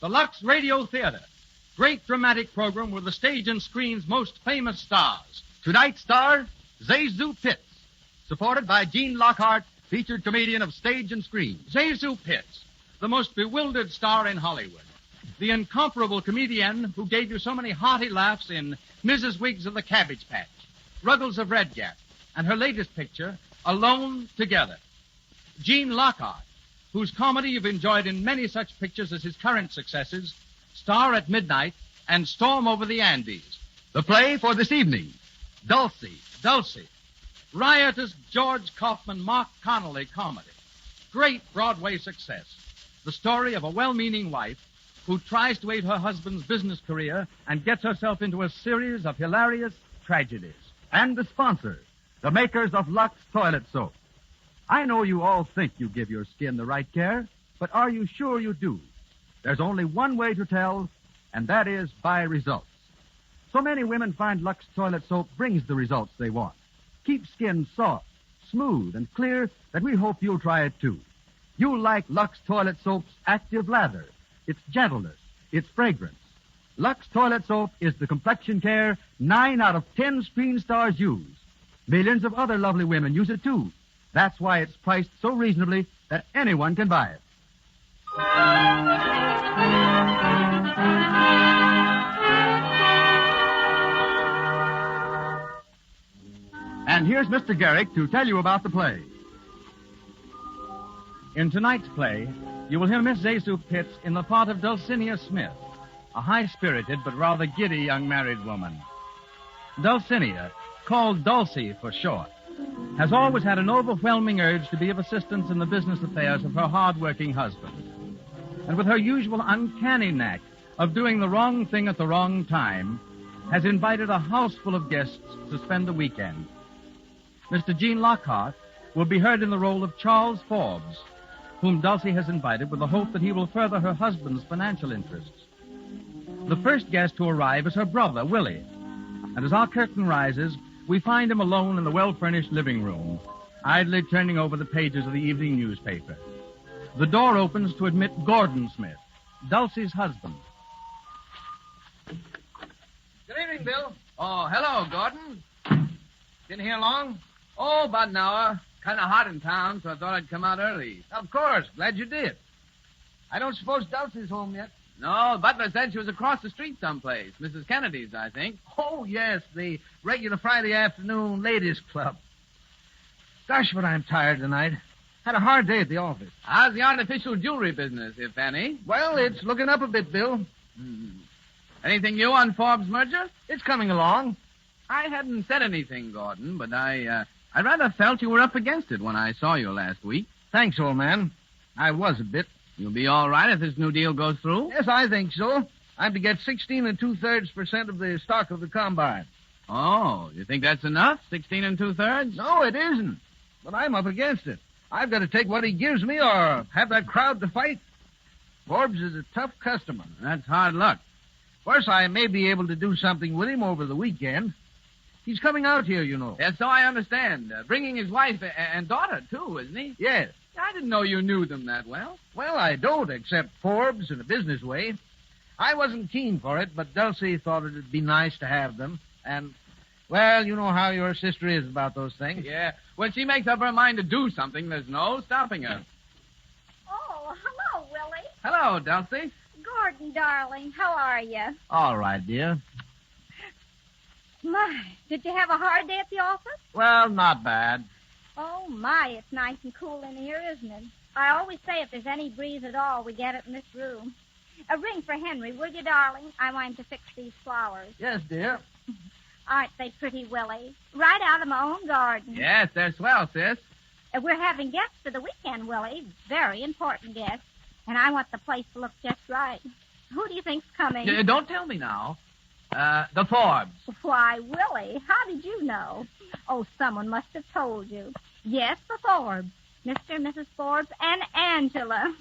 the Lux Radio Theatre. Great dramatic program with the stage and screen's most famous stars. Tonight's star, Zazu Pitts. Supported by Gene Lockhart, featured comedian of stage and screen. Zazu Pitts, the most bewildered star in Hollywood. The incomparable comedian who gave you so many hearty laughs in Mrs. Wiggs of the Cabbage Patch, Ruggles of Red Gap, and her latest picture, Alone Together. Gene Lockhart, whose comedy you've enjoyed in many such pictures as his current successes, Star at Midnight and Storm Over the Andes. The play for this evening, Dulcy. Riotous George Kaufman, Mark Connolly comedy. Great Broadway success. The story of a well-meaning wife who tries to aid her husband's business career and gets herself into a series of hilarious tragedies. And the sponsor, the makers of Lux Toilet Soap. I know you all think you give your skin the right care, but are you sure you do? There's only one way to tell, and that is by results. So many women find Lux Toilet Soap brings the results they want. Keep skin soft, smooth, and clear that we hope you'll try it too. You'll like Lux Toilet Soap's active lather, its gentleness, its fragrance. Lux Toilet Soap is the complexion care 9 out of 10 screen stars use. Millions of other lovely women use it too. That's why it's priced so reasonably that anyone can buy it. And here's Mr. Garrick to tell you about the play. In tonight's play, you will hear Miss Zazu Pitts in the part of Dulcinea Smith, a high-spirited but rather giddy young married woman. Dulcinea, called Dulcy for short, has always had an overwhelming urge to be of assistance in the business affairs of her hard-working husband. And with her usual uncanny knack of doing the wrong thing at the wrong time, has invited a house full of guests to spend the weekend. Mr. Gene Lockhart will be heard in the role of Charles Forbes, whom Dulcie has invited with the hope that he will further her husband's financial interests. The first guest to arrive is her brother, Willie. And as our curtain rises, we find him alone in the well-furnished living room, idly turning over the pages of the evening newspaper. The door opens to admit Gordon Smith, Dulcie's husband. Good evening, Bill. Oh, hello, Gordon. Been here long? Oh, about an hour. Kind of hot in town, so I thought I'd come out early. Of course. Glad you did. I don't suppose Dulcie's home yet. No, Butler said she was across the street someplace. Mrs. Kennedy's, I think. Oh, yes, the regular Friday afternoon ladies' club. Gosh, but I'm tired tonight. Had a hard day at the office. How's the artificial jewelry business, if any? Well, it's looking up a bit, Bill. Anything new on Forbes' merger? It's coming along. I hadn't said anything, Gordon, but I rather felt you were up against it when I saw you last week. Thanks, old man. I was a bit. You'll be all right if this new deal goes through? Yes, I think so. I'm to get 16 2/3% of the stock of the combine. Oh, you think that's enough? 16 2/3? No, it isn't. But I'm up against it. I've got to take what he gives me or have that crowd to fight. Forbes is a tough customer. That's hard luck. Of course, I may be able to do something with him over the weekend. He's coming out here, you know. Yes, so I understand. Bringing his wife and daughter, too, isn't he? Yes. I didn't know you knew them that well. Well, I don't, except Forbes in a business way. I wasn't keen for it, but Dulcie thought it'd be nice to have them. And, well, you know how your sister is about those things. Yeah. When she makes up her mind to do something, there's no stopping her. Oh, hello, Willie. Hello, Dulcie. Gordon, darling, how are you? All right, dear. My, did you have a hard day at the office? Well, not bad. Oh, my, it's nice and cool in here, isn't it? I always say if there's any breeze at all, we get it in this room. A ring for Henry, will you, darling? I want him to fix these flowers. Yes, dear. Aren't they pretty, Willie? Right out of my own garden. Yes, they're swell, sis. We're having guests for the weekend, Willie. Very important guests. And I want the place to look just right. Who do you think's coming? Don't tell me now. The Forbes. Why, Willie, how did you know? Oh, someone must have told you. Yes, the Forbes. Mr. and Mrs. Forbes and Angela.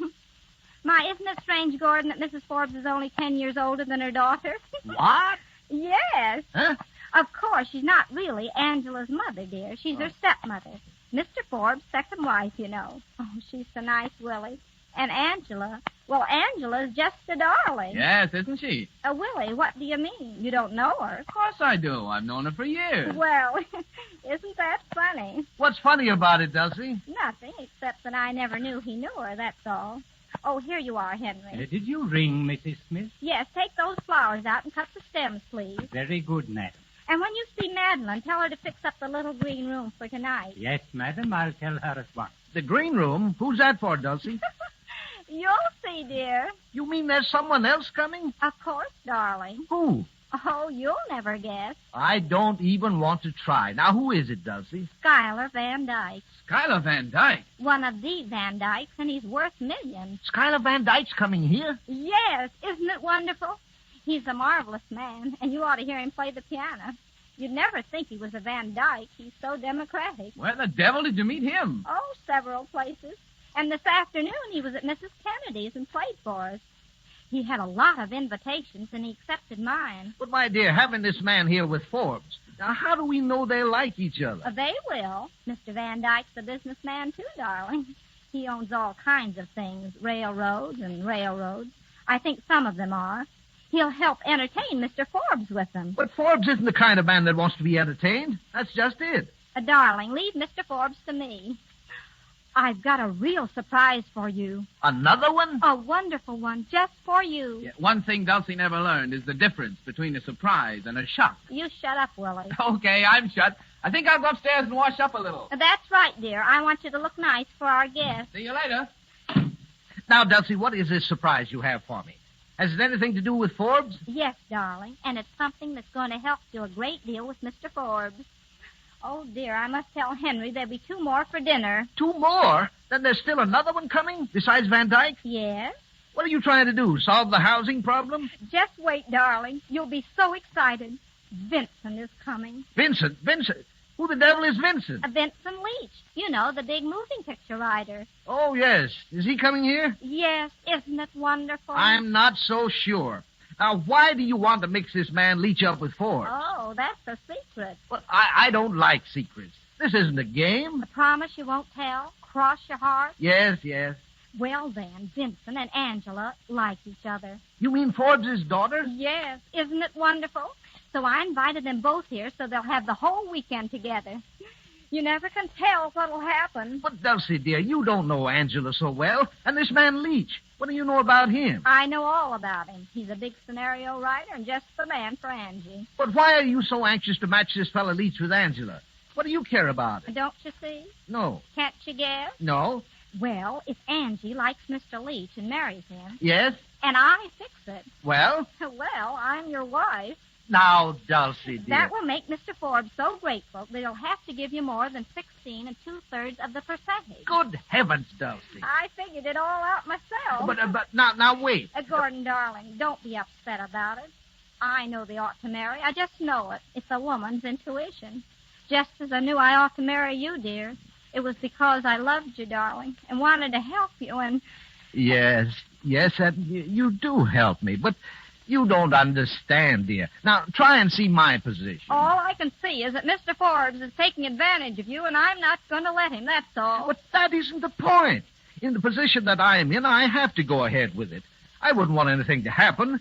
My, isn't it strange, Gordon, that Mrs. Forbes is only 10 years older than her daughter? What? Yes. Huh? Of course, she's not really Angela's mother, dear. She's her stepmother. Mr. Forbes' second wife, you know. Oh, she's so nice, Willie. And Angela, Well, Angela's just a darling. Yes, isn't she? Willie, what do you mean? You don't know her? Of course I do. I've known her for years. Well, isn't that funny? What's funny about it, Dulcy? Nothing, except that I never knew he knew her, that's all. Oh, here you are, Henry. Did you ring, Mrs. Smith? Yes, take those flowers out and cut the stems, please. Very good, madam. And when you see Madeline, tell her to fix up the little green room for tonight. Yes, madam, I'll tell her at once. The green room? Who's that for, Dulcie? You'll see, dear. You mean there's someone else coming? Of course, darling. Who? Oh, you'll never guess. I don't even want to try. Now, who is it, Dulcie? Schuyler Van Dyke. Schuyler Van Dyke. One of the Van Dykes, and he's worth millions. Schuyler Van Dyke's coming here? Yes, isn't it wonderful? He's a marvelous man, and you ought to hear him play the piano. You'd never think he was a Van Dyke. He's so democratic. Where the devil did you meet him? Oh, several places. And this afternoon he was at Mrs. Kennedy's and played for us. He had a lot of invitations, and he accepted mine. But, my dear, having this man here with Forbes, now how do we know they like each other? They will. Mr. Van Dyke's a businessman, too, darling. He owns all kinds of things, railroads and railroads. I think some of them are. He'll help entertain Mr. Forbes with them. But Forbes isn't the kind of man that wants to be entertained. That's just it. Darling, leave Mr. Forbes to me. I've got a real surprise for you. Another one? A wonderful one, just for you. Yeah, one thing Dulcie never learned is the difference between a surprise and a shock. You shut up, Willie. Okay, I'm shut. I think I'll go upstairs and wash up a little. That's right, dear. I want you to look nice for our guests. See you later. Now, Dulcie, what is this surprise you have for me? Has it anything to do with Forbes? Yes, darling, and it's something that's going to help you a great deal with Mr. Forbes. Oh, dear, I must tell Henry there'll be 2 more for dinner. 2 more? Then there's still another one coming, besides Van Dyke? Yes? What are you trying to do, solve the housing problem? Just wait, darling. You'll be so excited. Vincent is coming. Vincent? Who the devil is Vincent? Vincent Leach. You know, the big moving picture writer. Oh, yes. Is he coming here? Yes, isn't it wonderful? I'm not so sure. Now, why do you want to mix this man Leach up with Forbes? Oh, that's a secret. Well, I don't like secrets. This isn't a game. I promise you won't tell? Cross your heart? Yes. Well, then, Vincent and Angela like each other. You mean Forbes' daughter? Yes, isn't it wonderful? So I invited them both here so they'll have the whole weekend together. You never can tell what'll happen. But, Dulcie, dear, you don't know Angela so well. And this man Leach, what do you know about him? I know all about him. He's a big scenario writer and just the man for Angie. But why are you so anxious to match this fellow Leach with Angela? What do you care about it? Don't you see? No. Can't you guess? No? Well, if Angie likes Mr. Leach and marries him, Yes? and I fix it, Well? well, I'm your wife. Now, Dulcie, dear. That will make Mr. Forbes so grateful that he'll have to give you more than 16 2/3 of the percentage. Good heavens, Dulcie. I figured it all out myself. But now, wait. Gordon, darling, don't be upset about it. I know they ought to marry. I just know it. It's a woman's intuition. Just as I knew I ought to marry you, dear. It was because I loved you, darling, and wanted to help you, and... Yes, and you do help me, but you don't understand, dear. Now, try and see my position. All I can see is that Mr. Forbes is taking advantage of you, and I'm not going to let him, that's all. But that isn't the point. In the position that I'm in, I have to go ahead with it. I wouldn't want anything to happen.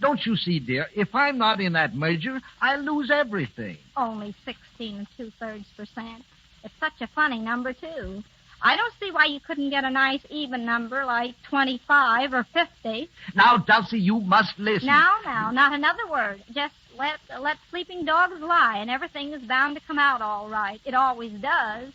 Don't you see, dear, if I'm not in that merger, I lose everything. Only 16 2/3%. It's such a funny number, too. I don't see why you couldn't get a nice even number like 25 or 50. Now, Dulcie, you must listen. Now, not another word. Just let sleeping dogs lie, and everything is bound to come out all right. It always does.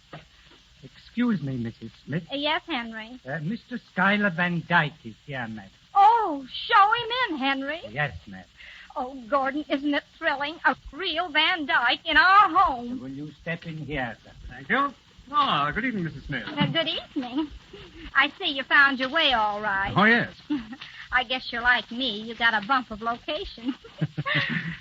Excuse me, Mrs. Smith. Yes, Henry. Mr. Schuyler Van Dyke is here, madam. Oh, show him in, Henry. Yes, madam. Oh, Gordon, isn't it thrilling? A real Van Dyke in our home. Will you step in here, sir? Thank you. Ah, good evening, Mrs. Smith. Good evening. I see you found your way all right. Oh, yes. I guess you're like me. You got a bump of location.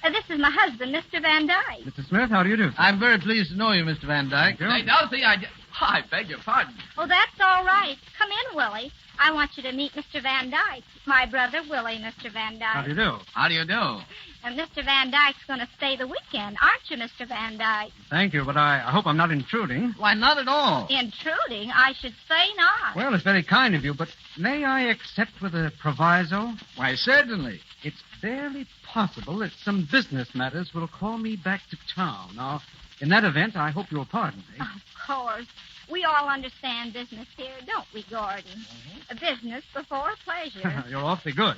This is my husband, Mr. Van Dyke. Mr. Smith, how do you do? I'm very pleased to know you, Mr. Van Dyke. Hey, Dulcie, I beg your pardon. Oh, that's all right. Come in, Willie. I want you to meet Mr. Van Dyke, my brother Willie, Mr. Van Dyke. How do you do? How do you do? And Mr. Van Dyke's going to stay the weekend, aren't you, Mr. Van Dyke? Thank you, but I hope I'm not intruding. Why, not at all. Intruding? I should say not. Well, it's very kind of you, but may I accept with a proviso? Why, certainly. It's barely possible that some business matters will call me back to town. Now, in that event, I hope you'll pardon me. Of course. We all understand business here, don't we, Gordon? A business before pleasure. You're awfully good.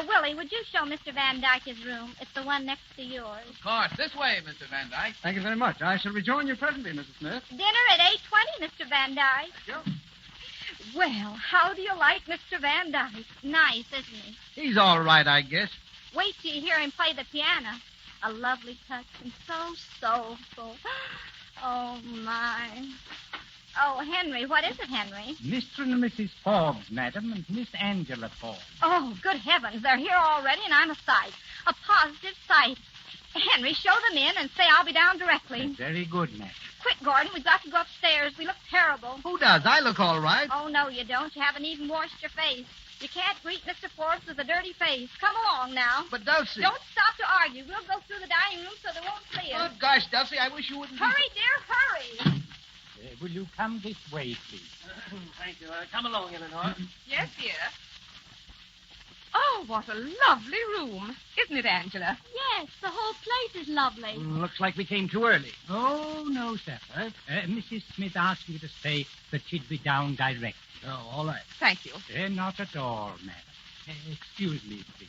Willie, would you show Mr. Van Dyke his room? It's the one next to yours. Of course. This way, Mr. Van Dyke. Thank you very much. I shall rejoin you presently, Mrs. Smith. Dinner at 8:20, Mr. Van Dyke. Thank you. Well, how do you like Mr. Van Dyke? Nice, isn't he? He's all right, I guess. Wait till you hear him play the piano. A lovely touch and so soulful. Oh, my. Oh, Henry, what is it, Henry? Mr. and Mrs. Forbes, madam, and Miss Angela Forbes. Oh, good heavens, they're here already, and I'm a sight. A positive sight. Henry, show them in and say I'll be down directly. Very good, madam. Quick, Gordon, we've got to go upstairs. We look terrible. Who does? I look all right. Oh, no, you don't. You haven't even washed your face. You can't greet Mr. Forbes with a dirty face. Come along now. But, Dulcy. Don't stop to argue. We'll go through the dining room so they won't see us. Good gosh, Dulcy, I wish you wouldn't be... Hurry, dear, hurry. Will you come this way, please? Thank you. Come along, Eleanor. Yes, dear. Oh, what a lovely room. Isn't it, Angela? Yes, the whole place is lovely. Looks like we came too early. Oh, no, sir. Mrs. Smith asked me to say that she'd be down direct. Oh, all right. Thank you. Not at all, madam. Excuse me, please.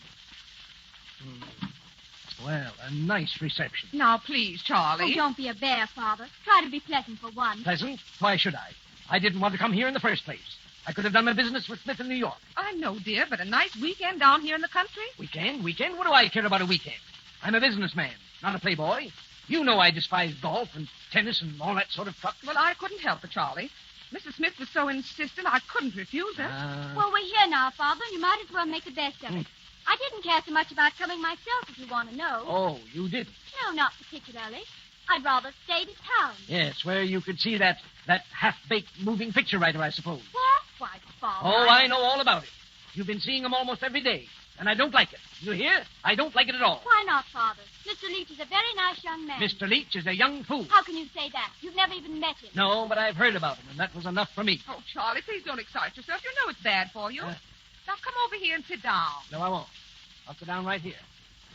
Well, a nice reception. Now, please, Charlie. Oh, don't be a bear, Father. Try to be pleasant for once. Pleasant? Why should I? I didn't want to come here in the first place. I could have done my business with Smith in New York. I know, dear, but a nice weekend down here in the country? Weekend? What do I care about a weekend? I'm a businessman, not a playboy. You know I despise golf and tennis and all that sort of truck. Well, I couldn't help it, Charlie. Mrs. Smith was so insistent, I couldn't refuse her. Well, we're here now, Father. You might as well make the best of it. I didn't care so much about coming myself, if you want to know. Oh, you didn't? No, not particularly. I'd rather stay to town. Yes, where you could see that half-baked moving picture writer, I suppose. What? Why, Father. Oh, I know all about it. You've been seeing him almost every day, and I don't like it. You hear? I don't like it at all. Why not, Father? Mr. Leach is a very nice young man. Mr. Leach is a young fool. How can you say that? You've never even met him. No, but I've heard about him, and that was enough for me. Oh, Charlie, please don't excite yourself. You know it's bad for you. Now, come over here and sit down. No, I won't. I'll sit down right here.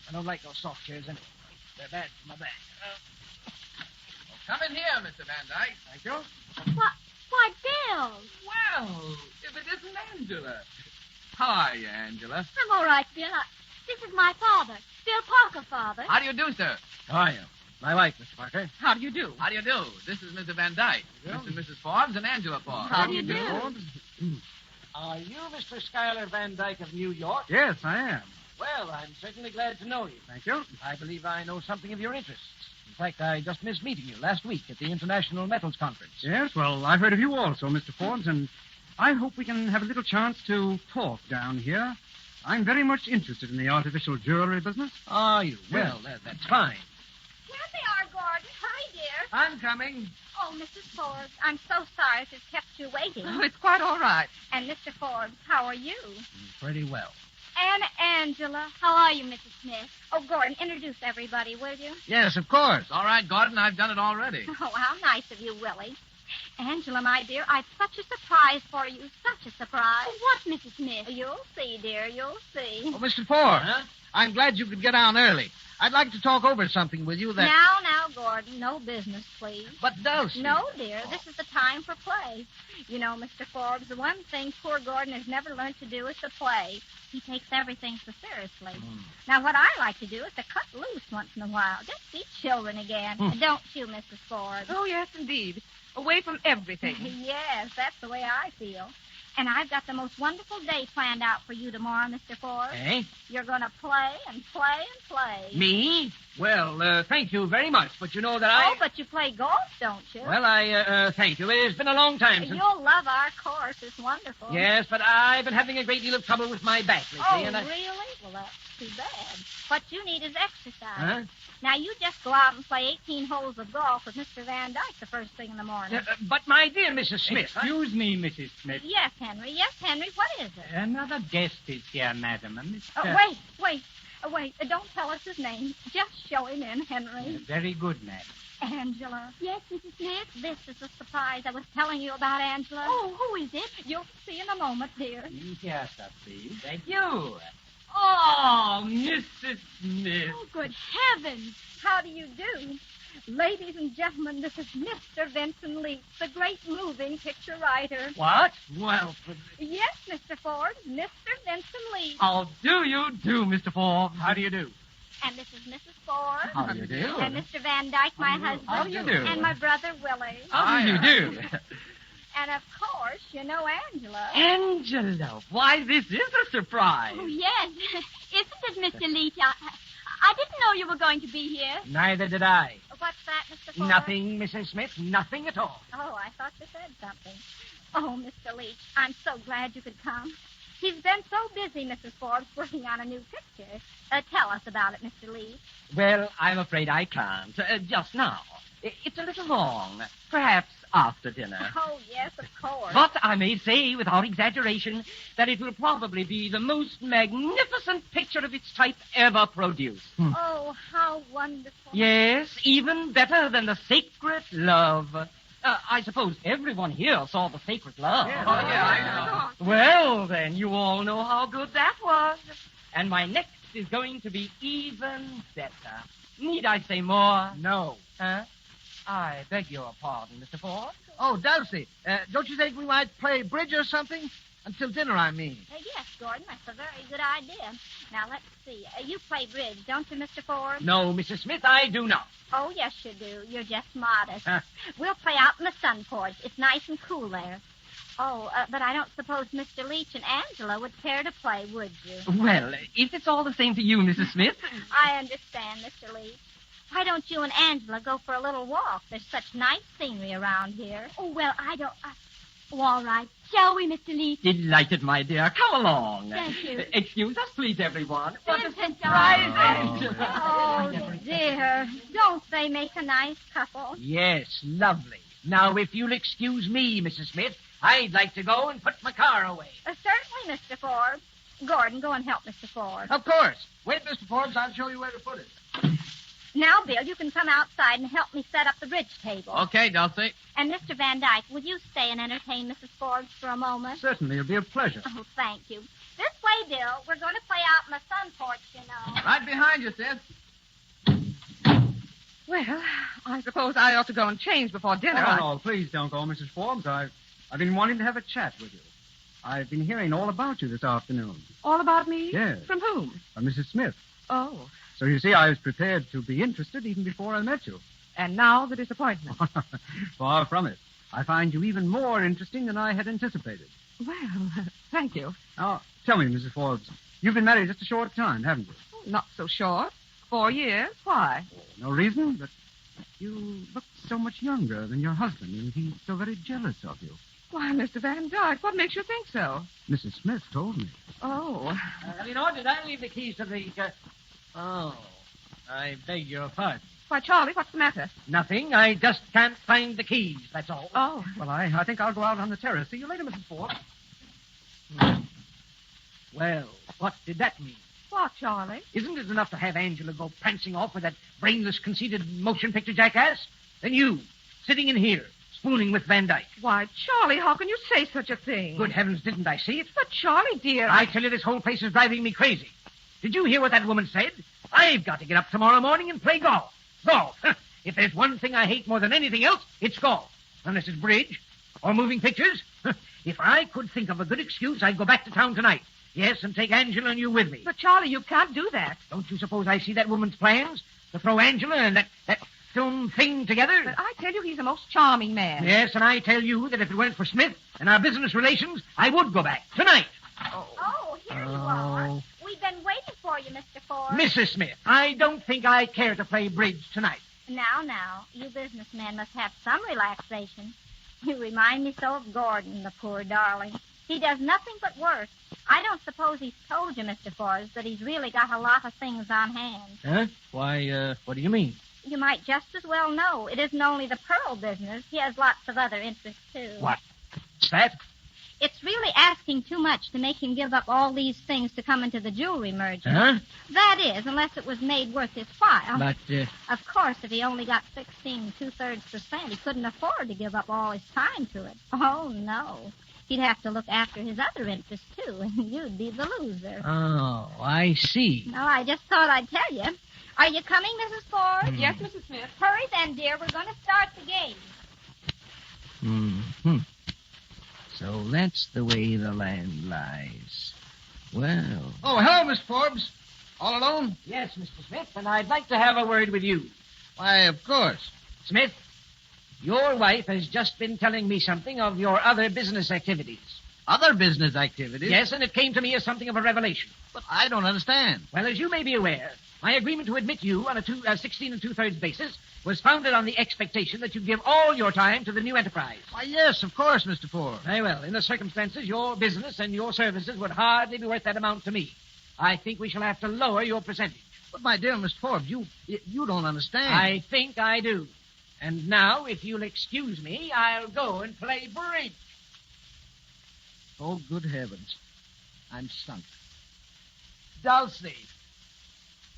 I don't like those soft chairs anyway. They're bad for my back. Come in here, Mr. Van Dyke. Thank you. Why, Bill. Well, if it isn't Angela. Hi, Angela. I'm all right, Bill. This is my father, Bill Parker, Father. How do you do, sir? How are you? My wife, Mr. Parker. How do you do? How do you do? This is Mr. Van Dyke, Mr. and Mrs. Forbes, and Angela Forbes. How do you do? Are you Mr. Schuyler Van Dyke of New York? Yes, I am. Well, I'm certainly glad to know you. Thank you. I believe I know something of your interests. In fact, I just missed meeting you last week at the International Metals Conference. Yes, well, I've heard of you also, Mr. Forbes, and I hope we can have a little chance to talk down here. I'm very much interested in the artificial jewelry business. Are you? Well, that's fine. Here they are, Gordon. Hurry, dear. I'm coming. Oh, Mrs. Forbes, I'm so sorry if it's kept you waiting. Oh, it's quite all right. And Mr. Forbes, how are you? Pretty well. And Angela. How are you, Mrs. Smith? Oh, Gordon, introduce everybody, will you? Yes, of course. All right, Gordon, I've done it already. Oh, how nice of you, Willie. Angela, my dear, I've such a surprise for you. Such a surprise. What, Mrs. Smith? You'll see, dear. You'll see. Oh, Mr. Forbes, I'm glad you could get down early. I'd like to talk over something with you that... Now, Gordon, no business, please. But, Dulcy... No, dear, this is the time for play. You know, Mr. Forbes, the one thing poor Gordon has never learned to do is to play. He takes everything so seriously. Now, what I like to do is to cut loose once in a while. Just be children again. Don't you, Mrs. Forbes? Oh, yes, indeed. Away from everything. Yes, that's the way I feel. And I've got the most wonderful day planned out for you tomorrow, Mr. Forbes. Eh? You're going to play and play and play. Me? Well, thank you very much, but you know that I... Oh, but you play golf, don't you? Well, thank you. It's been a long time since... You'll love our course. It's wonderful. Yes, but I've been having a great deal of trouble with my back lately, Oh, and I... really? Well, that's too bad. What you need is exercise. Huh? Now, you just go out and play 18 holes of golf with Mr. Van Dyke the first thing in the morning. But, my dear Mrs. Smith... Excuse me, Mrs. Smith. Yes, Henry. Yes, Henry. What is it? Another guest is here, madam. Wait. Don't tell us his name. Just show him in, Henry. Very good, madam. Angela. Yes, Mrs. Smith? This is the surprise I was telling you about, Angela. Oh, who is it? You'll see in a moment, dear. Yes, sir, please. Thank you. Oh, Mrs. Smith. Oh, good heavens. How do you do? Ladies and gentlemen, this is Mr. Vincent Leach, the great moving picture writer. What? Well, Yes, Mr. Forbes, Mr. Vincent Leach. How do you do, Mr. Forbes? How do you do? And this is Mrs. Forbes. How do you do? And Mr. Van Dyke, my husband. How do you do? And my brother, Willie. How do you do? And, of course, you know Angela. Angela, why, this is a surprise. Oh, yes. Isn't it, Mr. Leach? I didn't know you were going to be here. neither did I. What's that, Mr. Forbes? Nothing, Mrs. Smith. Nothing at all. Oh, I thought you said something. Oh, Mr. Leach, I'm so glad you could come. He's been so busy, Mrs. Forbes, working on a new picture. Tell us about it, Mr. Leach. Well, I'm afraid I can't. Just now. It's a little long. Perhaps after dinner. Oh, yes, of course. But I may say, without exaggeration, that it will probably be the most magnificent picture of its type ever produced. Oh, how wonderful. Yes, even better than the Sacred Love. I suppose everyone here saw the Sacred Love. Yeah. Oh, yeah, I know. Well, then, you all know how good that was. And my next is going to be even better. Need I say more? No. Huh? I beg your pardon, Mr. Ford. Oh, Dulcy, don't you think we might play bridge or something? Until dinner, I mean. Yes, Gordon, that's a very good idea. Now, let's see. You play bridge, don't you, Mr. Ford? No, Mrs. Smith, I do not. Oh, yes, you do. You're just modest. We'll play out in the sun porch. It's nice and cool there. Oh, but I don't suppose Mr. Leach and Angela would care to play, would you? Well, if it's all the same to you, Mrs. Smith. I understand, Mr. Leach. Why don't you and Angela go for a little walk? There's such nice scenery around here. Oh, well, I don't... Oh, all right. Shall we, Mr. Leach? Delighted, my dear. Come along. Thank you. Excuse us, please, everyone. What a Vincent, surprise, darling. Angela. Oh, dear. Don't they make a nice couple? Yes, lovely. Now, if you'll excuse me, Mrs. Smith, I'd like to go and put my car away. Certainly, Mr. Forbes. Gordon, go and help Mr. Forbes. Of course. Wait, Mr. Forbes, I'll show you where to put it. Now, Bill, you can come outside and help me set up the bridge table. Okay, Dulcie. And Mr. Van Dyke, will you stay and entertain Mrs. Forbes for a moment? Certainly, it'll be a pleasure. Oh, thank you. This way, Bill. We're going to play out in the sun porch, you know. Right behind you, sis. Well, I suppose I ought to go and change before dinner. No, please don't go, Mrs. Forbes. I've been wanting to have a chat with you. I've been hearing all about you this afternoon. All about me? Yes. From whom? From Mrs. Smith. Oh, So you see, I was prepared to be interested even before I met you. and now the disappointment. Far from it. I find you even more interesting than I had anticipated. Well, thank you. Now, tell me, Mrs. Forbes, you've been married just a short time, haven't you? Not so short. 4 years. Why? No reason, but you look so much younger than your husband, and he's so very jealous of you. Why, Mr. Van Dyke, what makes you think so? Mrs. Smith told me. Oh. Did I leave the keys to the... Oh, I beg your pardon. Why, Charlie, what's the matter? Nothing. I just can't find the keys, that's all. Oh. Well, I think I'll go out on the terrace. See you later, Mrs. Forbes. Well, what did that mean? What, Charlie? Isn't it enough to have Angela go prancing off with that brainless, conceited motion picture jackass? Then you, sitting in here, spooning with Van Dyke. Why, Charlie, how can you say such a thing? Good heavens, didn't I see it? But, Charlie, dear... I tell you, this whole place is driving me crazy. Did you hear what that woman said? I've got to get up tomorrow morning and play golf. Golf. If there's one thing I hate more than anything else, it's golf. Unless it's bridge or moving pictures. If I could think of a good excuse, I'd go back to town tonight. Yes, and take Angela and you with me. But, Charlie, you can't do that. Don't you suppose I see that woman's plans? To throw Angela and that film thing together? But I tell you, he's a most charming man. Yes, and I tell you that if it weren't for Smith and our business relations, I would go back. Tonight. Oh, here you are. We've been waiting for you, Mr. Forbes. Mrs. Smith, I don't think I care to play bridge tonight. Now, you businessmen must have some relaxation. You remind me so of Gordon, the poor darling. He does nothing but work. I don't suppose he's told you, Mr. Forbes, that he's really got a lot of things on hand. Huh? Why, what do you mean? You might just as well know it isn't only the pearl business. He has lots of other interests, too. What's that? It's really asking too much to make him give up all these things to come into the jewelry merger. Huh? That is, unless it was made worth his while. But, Of course, if he only got 16 2/3%, he couldn't afford to give up all his time to it. Oh, no. He'd have to look after his other interests, too, and you'd be the loser. oh, I see. No, I just thought I'd tell you. Are you coming, Mrs. Ford? Yes, Mrs. Smith. Hurry then, dear. We're going to start the game. Mm-hmm. So that's the way the land lies. Well. Oh, hello, Miss Forbes. All alone? Yes, Mr. Smith, and I'd like to have a word with you. Why, of course. Smith, your wife has just been telling me something of your other business activities. Other business activities? Yes, and it came to me as something of a revelation. But I don't understand. Well, as you may be aware, my agreement to admit you on a 16 2/3 basis was founded on the expectation that you give all your time to the new enterprise. Why, yes, of course, Mr. Forbes. Very well. In the circumstances, your business and your services would hardly be worth that amount to me. I think we shall have to lower your percentage. But, my dear Mr. Forbes, you don't understand. I think I do. And now, if you'll excuse me, I'll go and play bridge. Oh, good heavens. I'm sunk. Dulcy!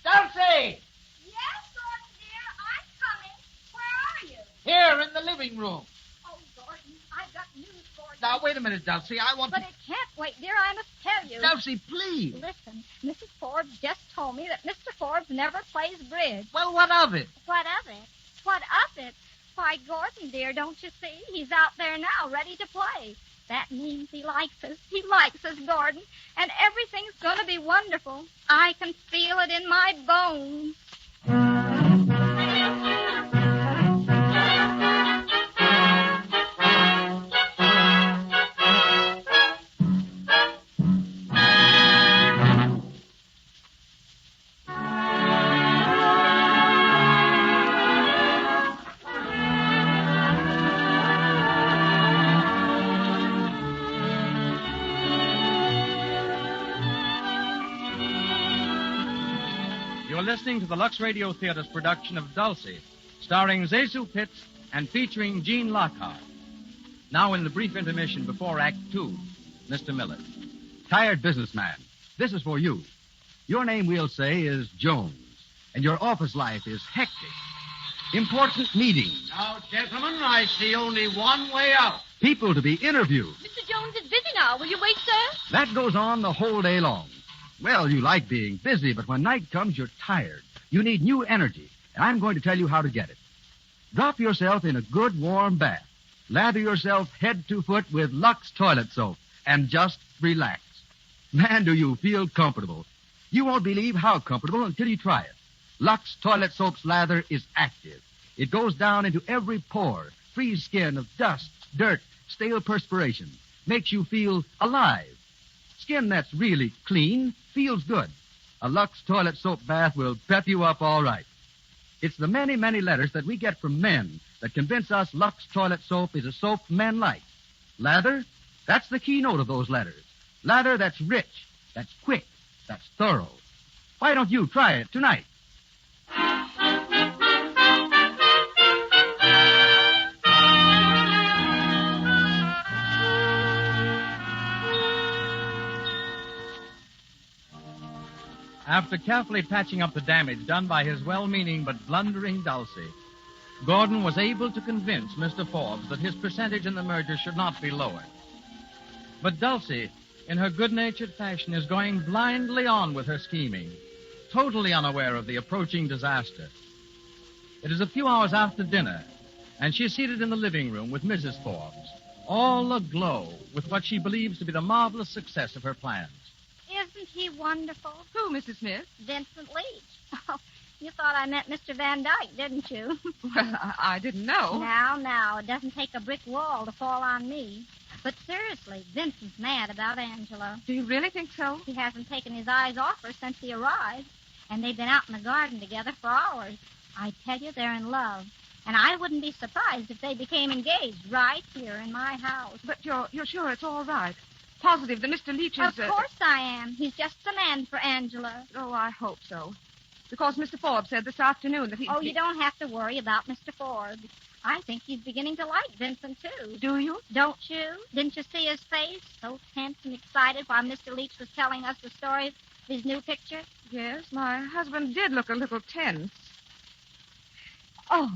Dulcy! Yes, Gordon, dear. I'm coming. Where are you? Here in the living room. Oh, Gordon, I've got news for you. Now, wait a minute, Dulcie. I want But it can't wait, dear. I must tell you. Dulcie, please. Listen, Mrs. Forbes just told me that Mr. Forbes never plays bridge. Well, what of it? What of it? What of it? Why, Gordon, dear, don't you see? He's out there now, ready to play. That means he likes us. He likes us, Gordon. And everything's going to be wonderful. I can feel it in my bones. You're listening to the Lux Radio Theatre's production of Dulcy, starring Zezu Pitts and featuring Gene Lockhart. Now, in the brief intermission before Act Two, Mr. Miller. Tired businessman, this is for you. Your name, we'll say, is Jones, and your office life is hectic. Important meetings, Now, gentlemen, I see only one way out. people to be interviewed. Mr. Jones is busy now. Will you wait, sir? That goes on the whole day long. Well, you like being busy, but when night comes, you're tired. You need new energy, and I'm going to tell you how to get it. Drop yourself in a good, warm bath. Lather yourself head to foot with Lux toilet soap, and just relax. Man, do you feel comfortable. You won't believe how comfortable until you try it. Lux toilet soap's lather is active. It goes down into every pore, frees skin of dust, dirt, stale perspiration, makes you feel alive. Skin that's really clean feels good. A Lux toilet soap bath will pep you up all right. It's the many, many letters that we get from men that convince us Lux toilet soap is a soap men like. Lather, that's the keynote of those letters. Lather that's rich, that's quick, that's thorough. Why don't you try it tonight? After carefully patching up the damage done by his well-meaning but blundering Dulcy, Gordon was able to convince Mr. Forbes that his percentage in the merger should not be lowered. But Dulcy, in her good-natured fashion, is going blindly on with her scheming, totally unaware of the approaching disaster. It is a few hours after dinner, and she's seated in the living room with Mrs. Forbes, all aglow with what she believes to be the marvelous success of her plans. Isn't he wonderful? Who, Mrs. Smith? Vincent Leach. Oh, you thought I meant Mr. Van Dyke, didn't you? Well, I didn't know. Now, it doesn't take a brick wall to fall on me. But seriously, Vincent's mad about Angela. Do you really think so? He hasn't taken his eyes off her since he arrived. And they've been out in the garden together for hours. I tell you, they're in love. And I wouldn't be surprised if they became engaged right here in my house. But you're sure it's all right? positive that Mr. Leach is... Of course I am. He's just the man for Angela. Oh, I hope so. Because Mr. Forbes said this afternoon that he... Oh, you don't have to worry about Mr. Forbes. I think he's beginning to like Vincent, too. Do you? Don't you? Didn't you see his face? So tense and excited while Mr. Leach was telling us the story of his new picture? Yes, my husband did look a little tense. Oh,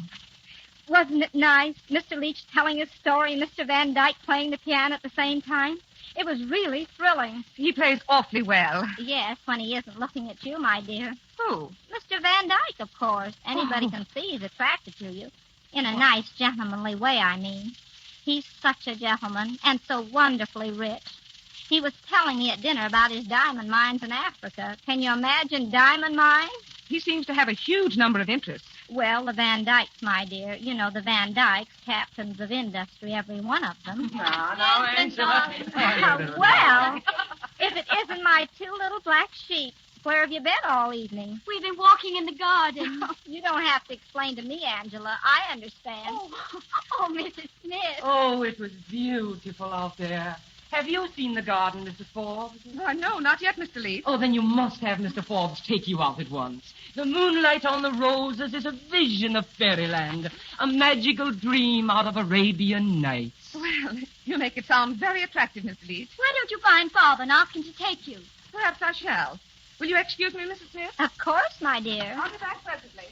wasn't it nice? Mr. Leach telling his story and Mr. Van Dyke playing the piano at the same time. It was really thrilling. He plays awfully well. Yes, when he isn't looking at you, my dear. Who? Mr. Van Dyke, of course. Anybody can see he's attracted to you. In a nice, gentlemanly way, I mean. He's such a gentleman and so wonderfully rich. He was telling me at dinner about his diamond mines in Africa. Can you imagine diamond mines? He seems to have a huge number of interests. Well, the Van Dykes, my dear. You know, the Van Dykes, captains of industry, every one of them. Now, Angela. Well, if it isn't my two little black sheep, where have you been all evening? We've been walking in the garden. You don't have to explain to me, Angela. I understand. Oh, Mrs. Smith. Oh, it was beautiful out there. Have you seen the garden, Mrs. Forbes? No, not yet, Mr. Leach. Oh, then you must have Mr. Forbes take you out at once. The moonlight on the roses is a vision of fairyland, a magical dream out of Arabian Nights. Well, you make it sound very attractive, Mr. Leach. Why don't you find Father and ask him to take you? Perhaps I shall. Will you excuse me, Mrs. Smith? Of course, my dear. I'll be back presently.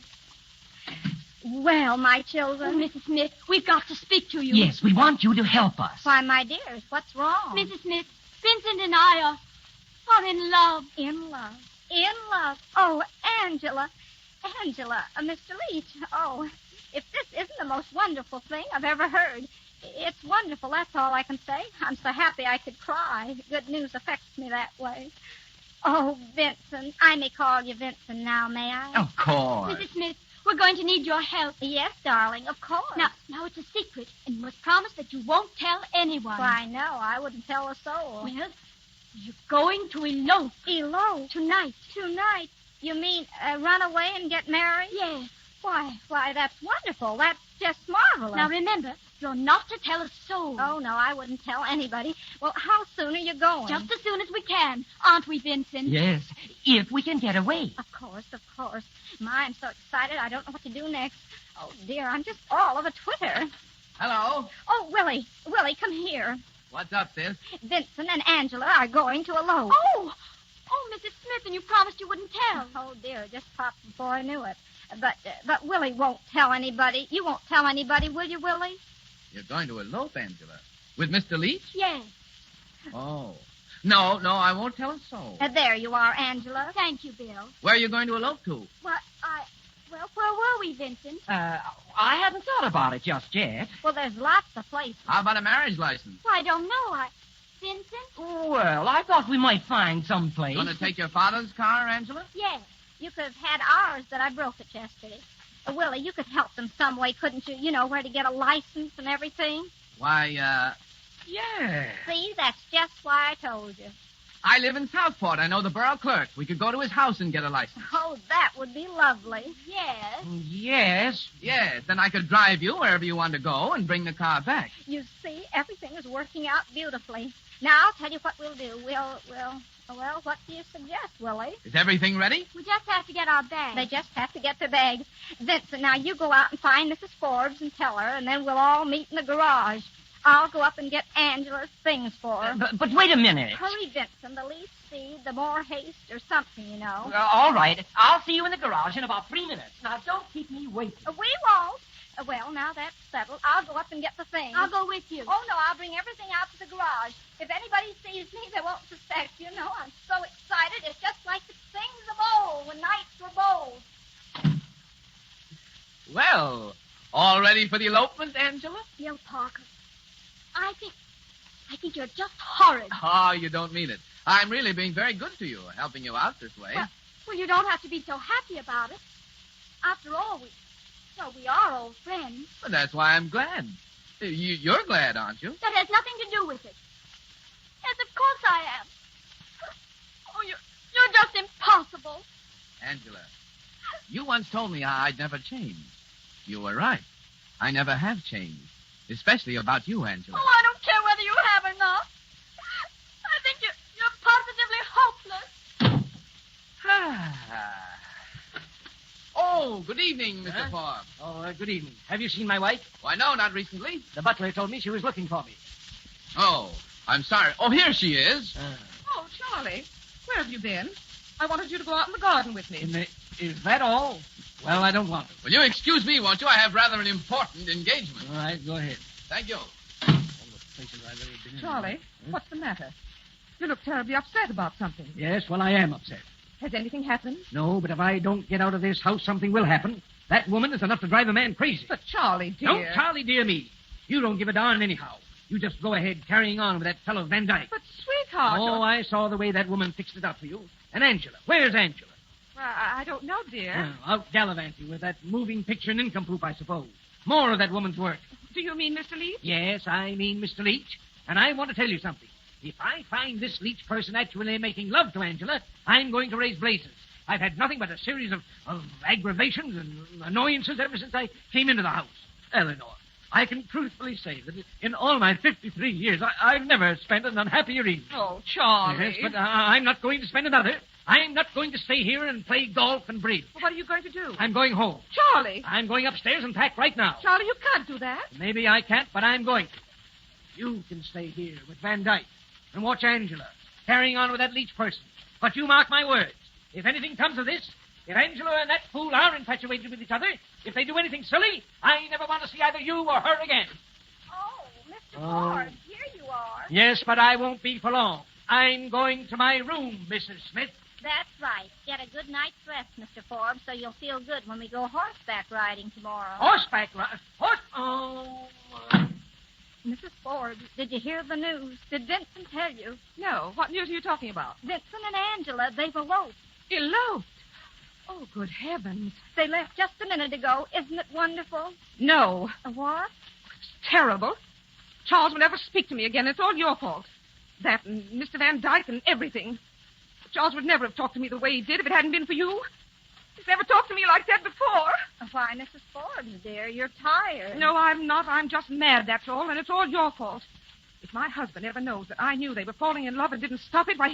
Well, my Oh, children. Mrs. Smith, we've got to speak to you. Yes, we want you to help us. Why, my dears, what's wrong? Mrs. Smith, Vincent and I are in love. In love. In love. Oh, Angela. Angela, Mr. Leach. Oh, if this isn't the most wonderful thing I've ever heard. It's wonderful, that's all I can say. I'm so happy I could cry. Good news affects me that way. Oh, Vincent. I may call you Vincent now, may I? Of course. Mrs. Smith, we're going to need your help. Yes, darling, of course. Now it's a secret, and you must promise that you won't tell anyone. Why, no, I wouldn't tell a soul. Well, you're going to elope. Elope? Tonight. Tonight? You mean run away and get married? Yes. Why, that's wonderful. That's just marvelous. Now remember, you're not to tell a soul. Oh, no, I wouldn't tell anybody. Well, how soon are you going? Just as soon as we can, aren't we, Vincent? Yes, if we can get away. Of course, of course. My, I'm so excited, I don't know what to do next. Oh, dear, I'm just all of a twitter. Hello. Oh, Willie, come here. What's up, sis? Vincent and Angela are going to elope. Oh, Mrs. Smith, and you promised you wouldn't tell. Oh, dear, just popped before I knew it. But Willie won't tell anybody. You won't tell anybody, will you, Willie? You're going to elope, Angela. With Mr. Leach? Yes. Oh. No, I won't tell a soul. There you are, Angela. Thank you, Bill. Where are you going to elope to? Well, where were we, Vincent? I haven't thought about it just yet. Well, there's lots of places. How about a marriage license? I don't know. Vincent? Well, I thought we might find some place. Going to take your father's car, Angela? Yes. You could have had ours that I broke it yesterday. Willie, you could help them some way, couldn't you? You know, where to get a license and everything. Why, Yeah. See, that's just why I told you. I live in Southport. I know the borough clerk. We could go to his house and get a license. Oh, that would be lovely. Yes. Yes. Yes, then I could drive you wherever you want to go and bring the car back. You see, everything is working out beautifully. Now, I'll tell you what we'll do. Well, what do you suggest, Willie? Is everything ready? We just have to get our bags. They just have to get their bags. Vincent, now you go out and find Mrs. Forbes and tell her, and then we'll all meet in the garage. I'll go up and get Angela's things for her. But wait a minute. Hurry, Vincent. The least speed, the more haste, or something, you know. All right. I'll see you in the garage in about 3 minutes. Now, don't keep me waiting. We won't. Well, now that's settled. I'll go up and get the things. I'll go with you. Oh, no, I'll bring everything out to the garage. If anybody sees me, they won't suspect. You know, I'm so excited. It's just like the things of old when nights were bold. Well, all ready for the elopement, Angela? Bill Parker, I think you're just horrid. Oh, you don't mean it. I'm really being very good to you, helping you out this way. Well, you don't have to be so happy about it. After all, we are old friends. But that's why I'm glad. You're glad, aren't you? That has nothing to do with it. Yes, of course I am. Oh, you're just impossible. Angela, you once told me I'd never change. You were right. I never have changed. Especially about you, Angela. Oh, I don't care whether you have or not. Oh, good evening, Mr. Forbes. Oh, good evening. Have you seen my wife? Why, no, not recently. The butler told me she was looking for me. Oh, I'm sorry. Oh, here she is. Oh, Charlie, where have you been? I wanted you to go out in the garden with me. Is that all? Well, I don't want to. Will you excuse me, won't you? I have rather an important engagement. All right, go ahead. Thank you. All the places I've ever been in. Charlie, what's the matter? You look terribly upset about something. Yes, well, I am upset. Has anything happened? No, but if I don't get out of this house, something will happen. That woman is enough to drive a man crazy. But Charlie, dear. Don't Charlie dear me. You don't give a darn anyhow. You just go ahead carrying on with that fellow Van Dyke. But, sweetheart. Oh, I saw the way that woman fixed it up for you. And Angela. Where's Angela? I don't know, dear. Out gallivanting with that moving picture nincompoop, I suppose. More of that woman's work. Do you mean Mr. Leach? Yes, I mean Mr. Leach. And I want to tell you something. If I find this Leach person actually making love to Angela, I'm going to raise blazes. I've had nothing but a series of aggravations and annoyances ever since I came into the house. Eleanor, I can truthfully say that in all my 53 years, I've never spent an unhappier evening. Oh, Charlie. Yes, but I'm not going to spend another. I'm not going to stay here and play golf and bridge. Well, what are you going to do? I'm going home. Charlie. I'm going upstairs and pack right now. Charlie, you can't do that. Maybe I can't, but I'm going to. You can stay here with Van Dyke and watch Angela carrying on with that Leach person. But you mark my words. If anything comes of this, if Angela and that fool are infatuated with each other, if they do anything silly, I never want to see either you or her again. Oh, Mr. Forbes, here you are. Yes, but I won't be for long. I'm going to my room, Mrs. Smith. That's right. Get a good night's rest, Mr. Forbes, so you'll feel good when we go horseback riding tomorrow. Horseback ride? Oh. Mrs. Forbes, did you hear the news? Did Vincent tell you? No. What news are you talking about? Vincent and Angela, they've eloped. Eloped? Oh, good heavens. They left just a minute ago. Isn't it wonderful? No. What? It's terrible. Charles will never speak to me again. It's all your fault. That and Mr. Van Dyke and everything. Charles would never have talked to me the way he did if it hadn't been for you. He's never talked to me like that before. Why, Mrs. Forbes, dear, you're tired. No, I'm not. I'm just mad, that's all, and it's all your fault. If my husband ever knows that I knew they were falling in love and didn't stop it, why,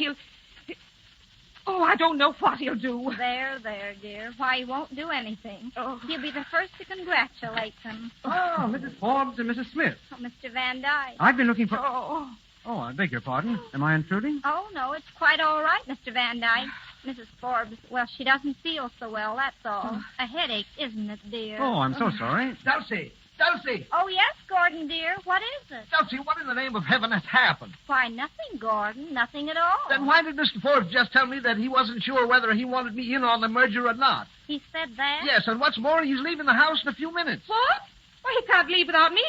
Oh, I don't know what he'll do. There, dear. Why, he won't do anything. Oh. He'll be the first to congratulate them. Oh, Mrs. Forbes and Mrs. Smith. Oh, Mr. Van Dyke. I've been looking for... Oh. Oh, I beg your pardon. Am I intruding? Oh, no, it's quite all right, Mr. Van Dyke. Mrs. Forbes, well, she doesn't feel so well, that's all. A headache, isn't it, dear? Oh, I'm so sorry. Dulcy! Dulcy! Oh, yes, Gordon, dear. What is it? Dulcie, what in the name of heaven has happened? Why, nothing, Gordon. Nothing at all. Then why did Mr. Forbes just tell me that he wasn't sure whether he wanted me in on the merger or not? He said that? Yes, and what's more, he's leaving the house in a few minutes. What? Well, he can't leave without me.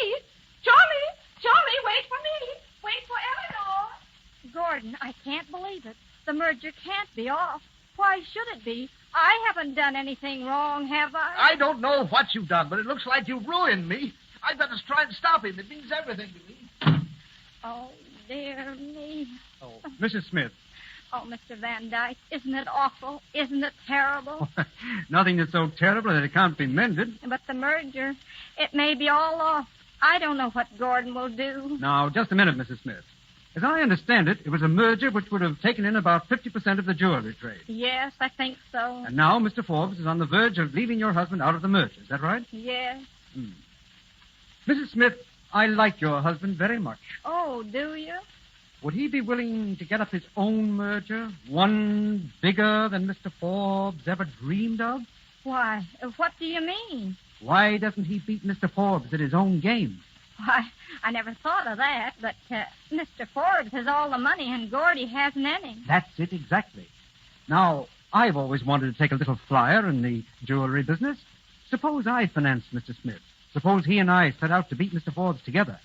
Charlie! Charlie, wait for me. Wait for Eleanor. Gordon, I can't believe it. The merger can't be off. Why should it be? I haven't done anything wrong, have I? I don't know what you've done, but it looks like you've ruined me. I'd better try and stop him. It means everything to me. Oh, dear me. Oh, Mrs. Smith. Oh, Mr. Van Dyke, isn't it awful? Isn't it terrible? Nothing that's so terrible that it can't be mended. But the merger, it may be all off. I don't know what Gordon will do. Now, just a minute, Mrs. Smith. As I understand it, it was a merger which would have taken in about 50% of the jewelry trade. Yes, I think so. And now Mr. Forbes is on the verge of leaving your husband out of the merger. Is that right? Yes. Mrs. Smith, I like your husband very much. Oh, do you? Would he be willing to get up his own merger, one bigger than Mr. Forbes ever dreamed of? Why, what do you mean? Why doesn't he beat Mr. Forbes at his own game? Why, I never thought of that, but Mr. Forbes has all the money and Gordy hasn't any. That's it exactly. Now, I've always wanted to take a little flyer in the jewelry business. Suppose I finance Mr. Smith. Suppose he and I set out to beat Mr. Forbes together.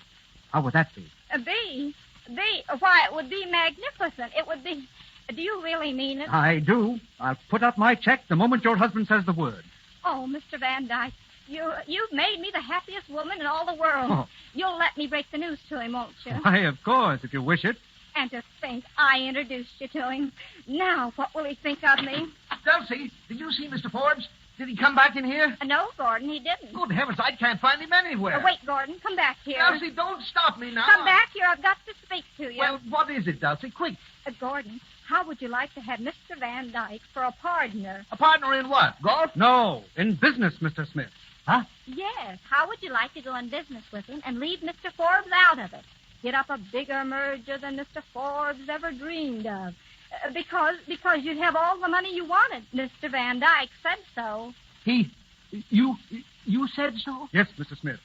How would that be? Why, it would be magnificent. It would be... Do you really mean it? I do. I'll put up my check the moment your husband says the word. Oh, Mr. Van Dyke, you've made me the happiest woman in all the world. Oh. You'll let me break the news to him, won't you? Why, of course, if you wish it. And to think I introduced you to him. Now, what will he think of me? Dulcie, did you see Mr. Forbes? Did he come back in here? No, Gordon, he didn't. Good heavens, I can't find him anywhere. Wait, Gordon, come back here. Dulcie, don't stop me now. Come back here. I've got to speak to you. Well, what is it, Dulcie? Quick. Gordon, How would you like to have Mr. Van Dyke for a partner? A partner in what? Golf? No, in business, Mr. Smith. Yes. How would you like to go in business with him and leave Mr. Forbes out of it? Get up a bigger merger than Mr. Forbes ever dreamed of. Because you'd have all the money you wanted. Mr. Van Dyke said so. You said so? Yes, Mr. Smith.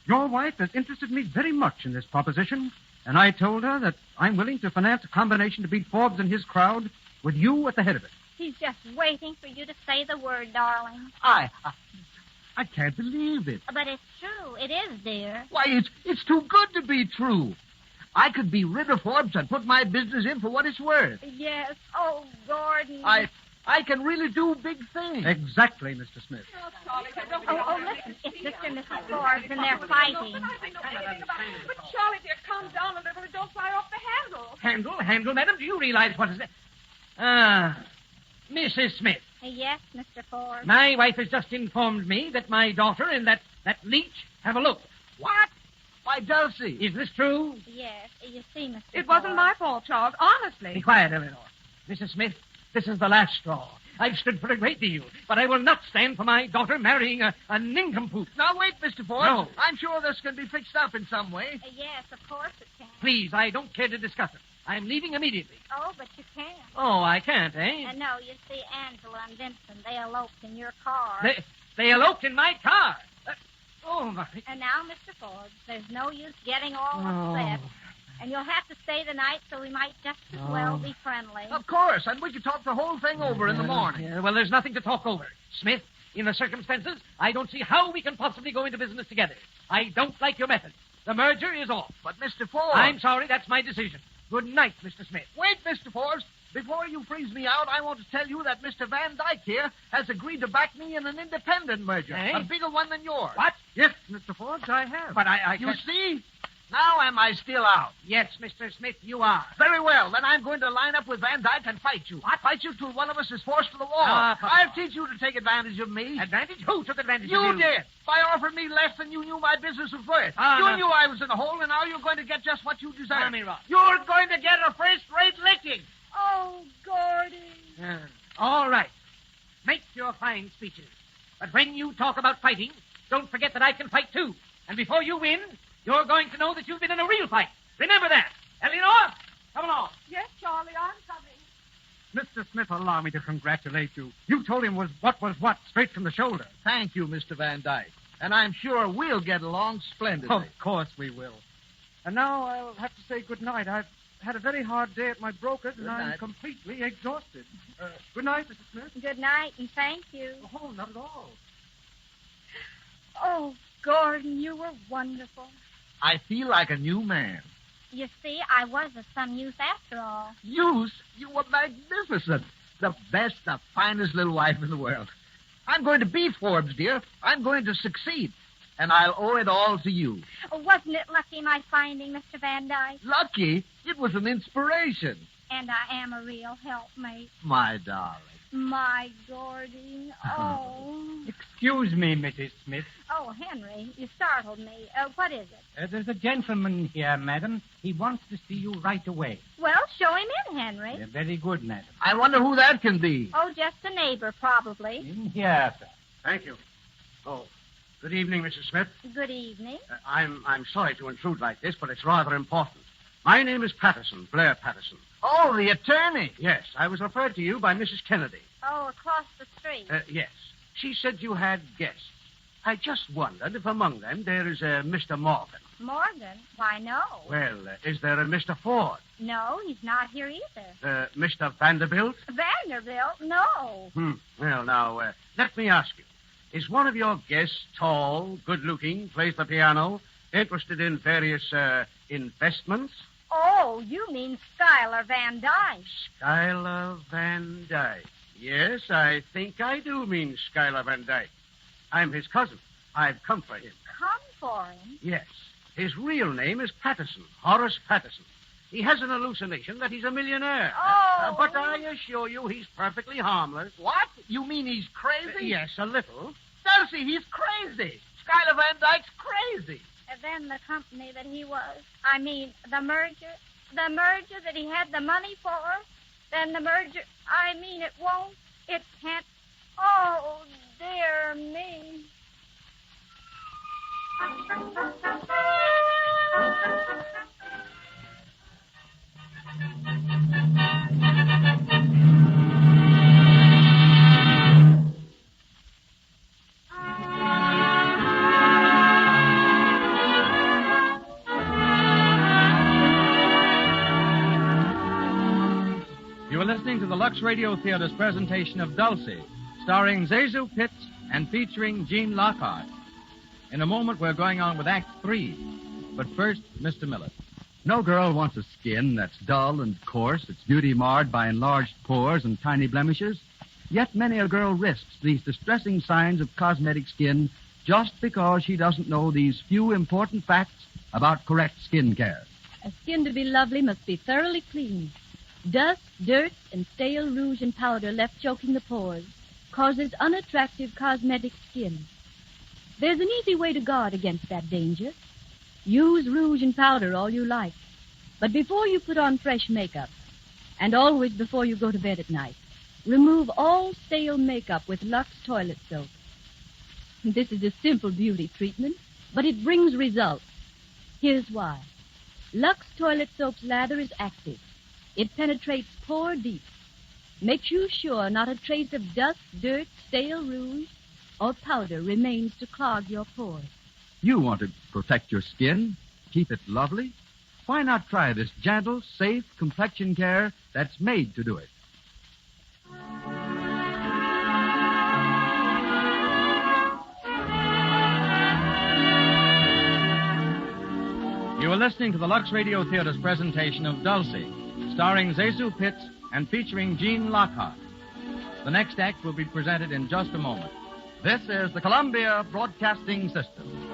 Your wife has interested me very much in this proposition, and I told her that I'm willing to finance a combination to beat Forbes and his crowd with you at the head of it. He's just waiting for you to say the word, darling. I can't believe it. But it's true. It is, dear. Why, it's too good to be true. I could be rid of Forbes and put my business in for what it's worth. Yes. Oh, Gordon. I can really do big things. Exactly, Mr. Smith. Oh, listen. It's Mr. and Mrs. Forbes, and they're fighting. But, Charlie, dear, calm down a little and don't fly off the handle. Handle, madam? Do you realize what is that? Mrs. Smith. Yes, Mr. Forbes. My wife has just informed me that my daughter and that leech have eloped. What? Why, Dulcy. Is this true? Yes. You see, Mr. It wasn't my fault, Charles, honestly. Be quiet, Eleanor. Mrs. Smith, this is the last straw. I've stood for a great deal, but I will not stand for my daughter marrying a nincompoop. Now, wait, Mr. Forbes. No. I'm sure this can be fixed up in some way. Yes, of course it can. Please, I don't care to discuss it. I'm leaving immediately. Oh, but you can't. Oh, I can't, eh? No, you see, Angela and Vincent, they eloped in your car. They eloped in my car. Oh, my. And now, Mr. Forbes, there's no use getting all upset. And you'll have to stay the night, so we might just as well be friendly. Of course, and we can talk the whole thing over in the morning. Yeah, well, there's nothing to talk over. Smith, in the circumstances, I don't see how we can possibly go into business together. I don't like your methods. The merger is off. But, Mr. Forbes... I'm sorry, that's my decision. Good night, Mr. Smith. Wait, Mr. Forbes. Before you freeze me out, I want to tell you that Mr. Van Dyke here has agreed to back me in an independent merger. Eh? A bigger one than yours. What? Yes, Mr. Forbes, I have. But I You can't... see? Now am I still out? Yes, Mr. Smith, you are. Very well. Then I'm going to line up with Van Dyke and fight you. I'll fight you till one of us is forced to the wall. I'll teach you to take advantage of me. Advantage? Who took advantage of You you? did. By offering me less than you knew my business was worth. You knew I was in a hole, and now you're going to get just what you deserve. Tell me, Ross. You're going to get a first-rate licking. Oh, Gordon. All right. Make your fine speeches. But when you talk about fighting, don't forget that I can fight too. And before you win, you're going to know that you've been in a real fight. Remember that. Eleanor, come along. Yes, Charlie, I'm coming. Mr. Smith, allow me to congratulate you. You told him what was what, straight from the shoulder. Thank you, Mr. Van Dyke. And I'm sure we'll get along splendidly. Of course we will. And now I'll have to say good night. I've had a very hard day at my broker's, and I'm completely exhausted. Good night, Mr. Smith. Good night, and thank you. Oh, not at all. Oh, Gordon, you were wonderful. I feel like a new man. You see, I was of some use after all. Use? You were magnificent. The best, the finest little wife in the world. I'm going to be Forbes, dear. I'm going to succeed. And I'll owe it all to you. Oh, wasn't it lucky my finding Mr. Van Dyke? Lucky? It was an inspiration. And I am a real helpmate. My darling. My Gordon. Oh. Excuse me, Mrs. Smith. Oh, Henry, you startled me. What is it? There's a gentleman here, madam. He wants to see you right away. Well, show him in, Henry. Very good, madam. I wonder who that can be. Oh, just a neighbor, probably. In here, sir. Thank you. Oh, good evening, Mrs. Smith. Good evening. I'm sorry to intrude like this, but it's rather important. My name is Patterson, Blair Patterson. Oh, the attorney. Yes, I was referred to you by Mrs. Kennedy. Oh, across the street. Yes. She said you had guests. I just wondered if among them there is a Mr. Morgan. Morgan? Why, no. Well, is there a Mr. Ford? No, he's not here either. Mr. Vanderbilt? Vanderbilt? No. Well, now, let me ask you. Is one of your guests tall, good-looking, plays the piano, interested in various, investments? Oh, you mean Schuyler Van Dyke. Schuyler Van Dyke. Yes, I think I do mean Schuyler Van Dyke. I'm his cousin. I've come for him. Come for him? Yes. His real name is Patterson, Horace Patterson. He has an hallucination that he's a millionaire. Oh. But I assure you he's perfectly harmless. What? You mean he's crazy? Yes, a little. Dulcie, he's crazy. Schuyler Van Dyke's crazy. And then the company that he was. I mean, the merger that he had the money for, Then the merger, it won't. It can't. Oh, dear me. You are listening to the Lux Radio Theatre's presentation of Dulcy, starring Zazu Pitts and featuring Gene Lockhart. In a moment, we're going on with Act 3. But first, Mr. Miller. No girl wants a skin that's dull and coarse, its beauty marred by enlarged pores and tiny blemishes. Yet many a girl risks these distressing signs of cosmetic skin just because she doesn't know these few important facts about correct skin care. A skin to be lovely must be thoroughly clean. Dust, dirt, and stale rouge and powder left choking the pores causes unattractive cosmetic skin. There's an easy way to guard against that danger. Use rouge and powder all you like. But before you put on fresh makeup, and always before you go to bed at night, remove all stale makeup with Lux toilet soap. This is a simple beauty treatment, but it brings results. Here's why. Lux toilet soap's lather is active. It penetrates pore deep. Makes you sure not a trace of dust, dirt, stale rouge, or powder remains to clog your pores. You want to protect your skin, keep it lovely? Why not try this gentle, safe complexion care that's made to do it? You are listening to the Lux Radio Theatre's presentation of Dulcy, starring Zazu Pitts and featuring Gene Lockhart. The next act will be presented in just a moment. This is the Columbia Broadcasting System.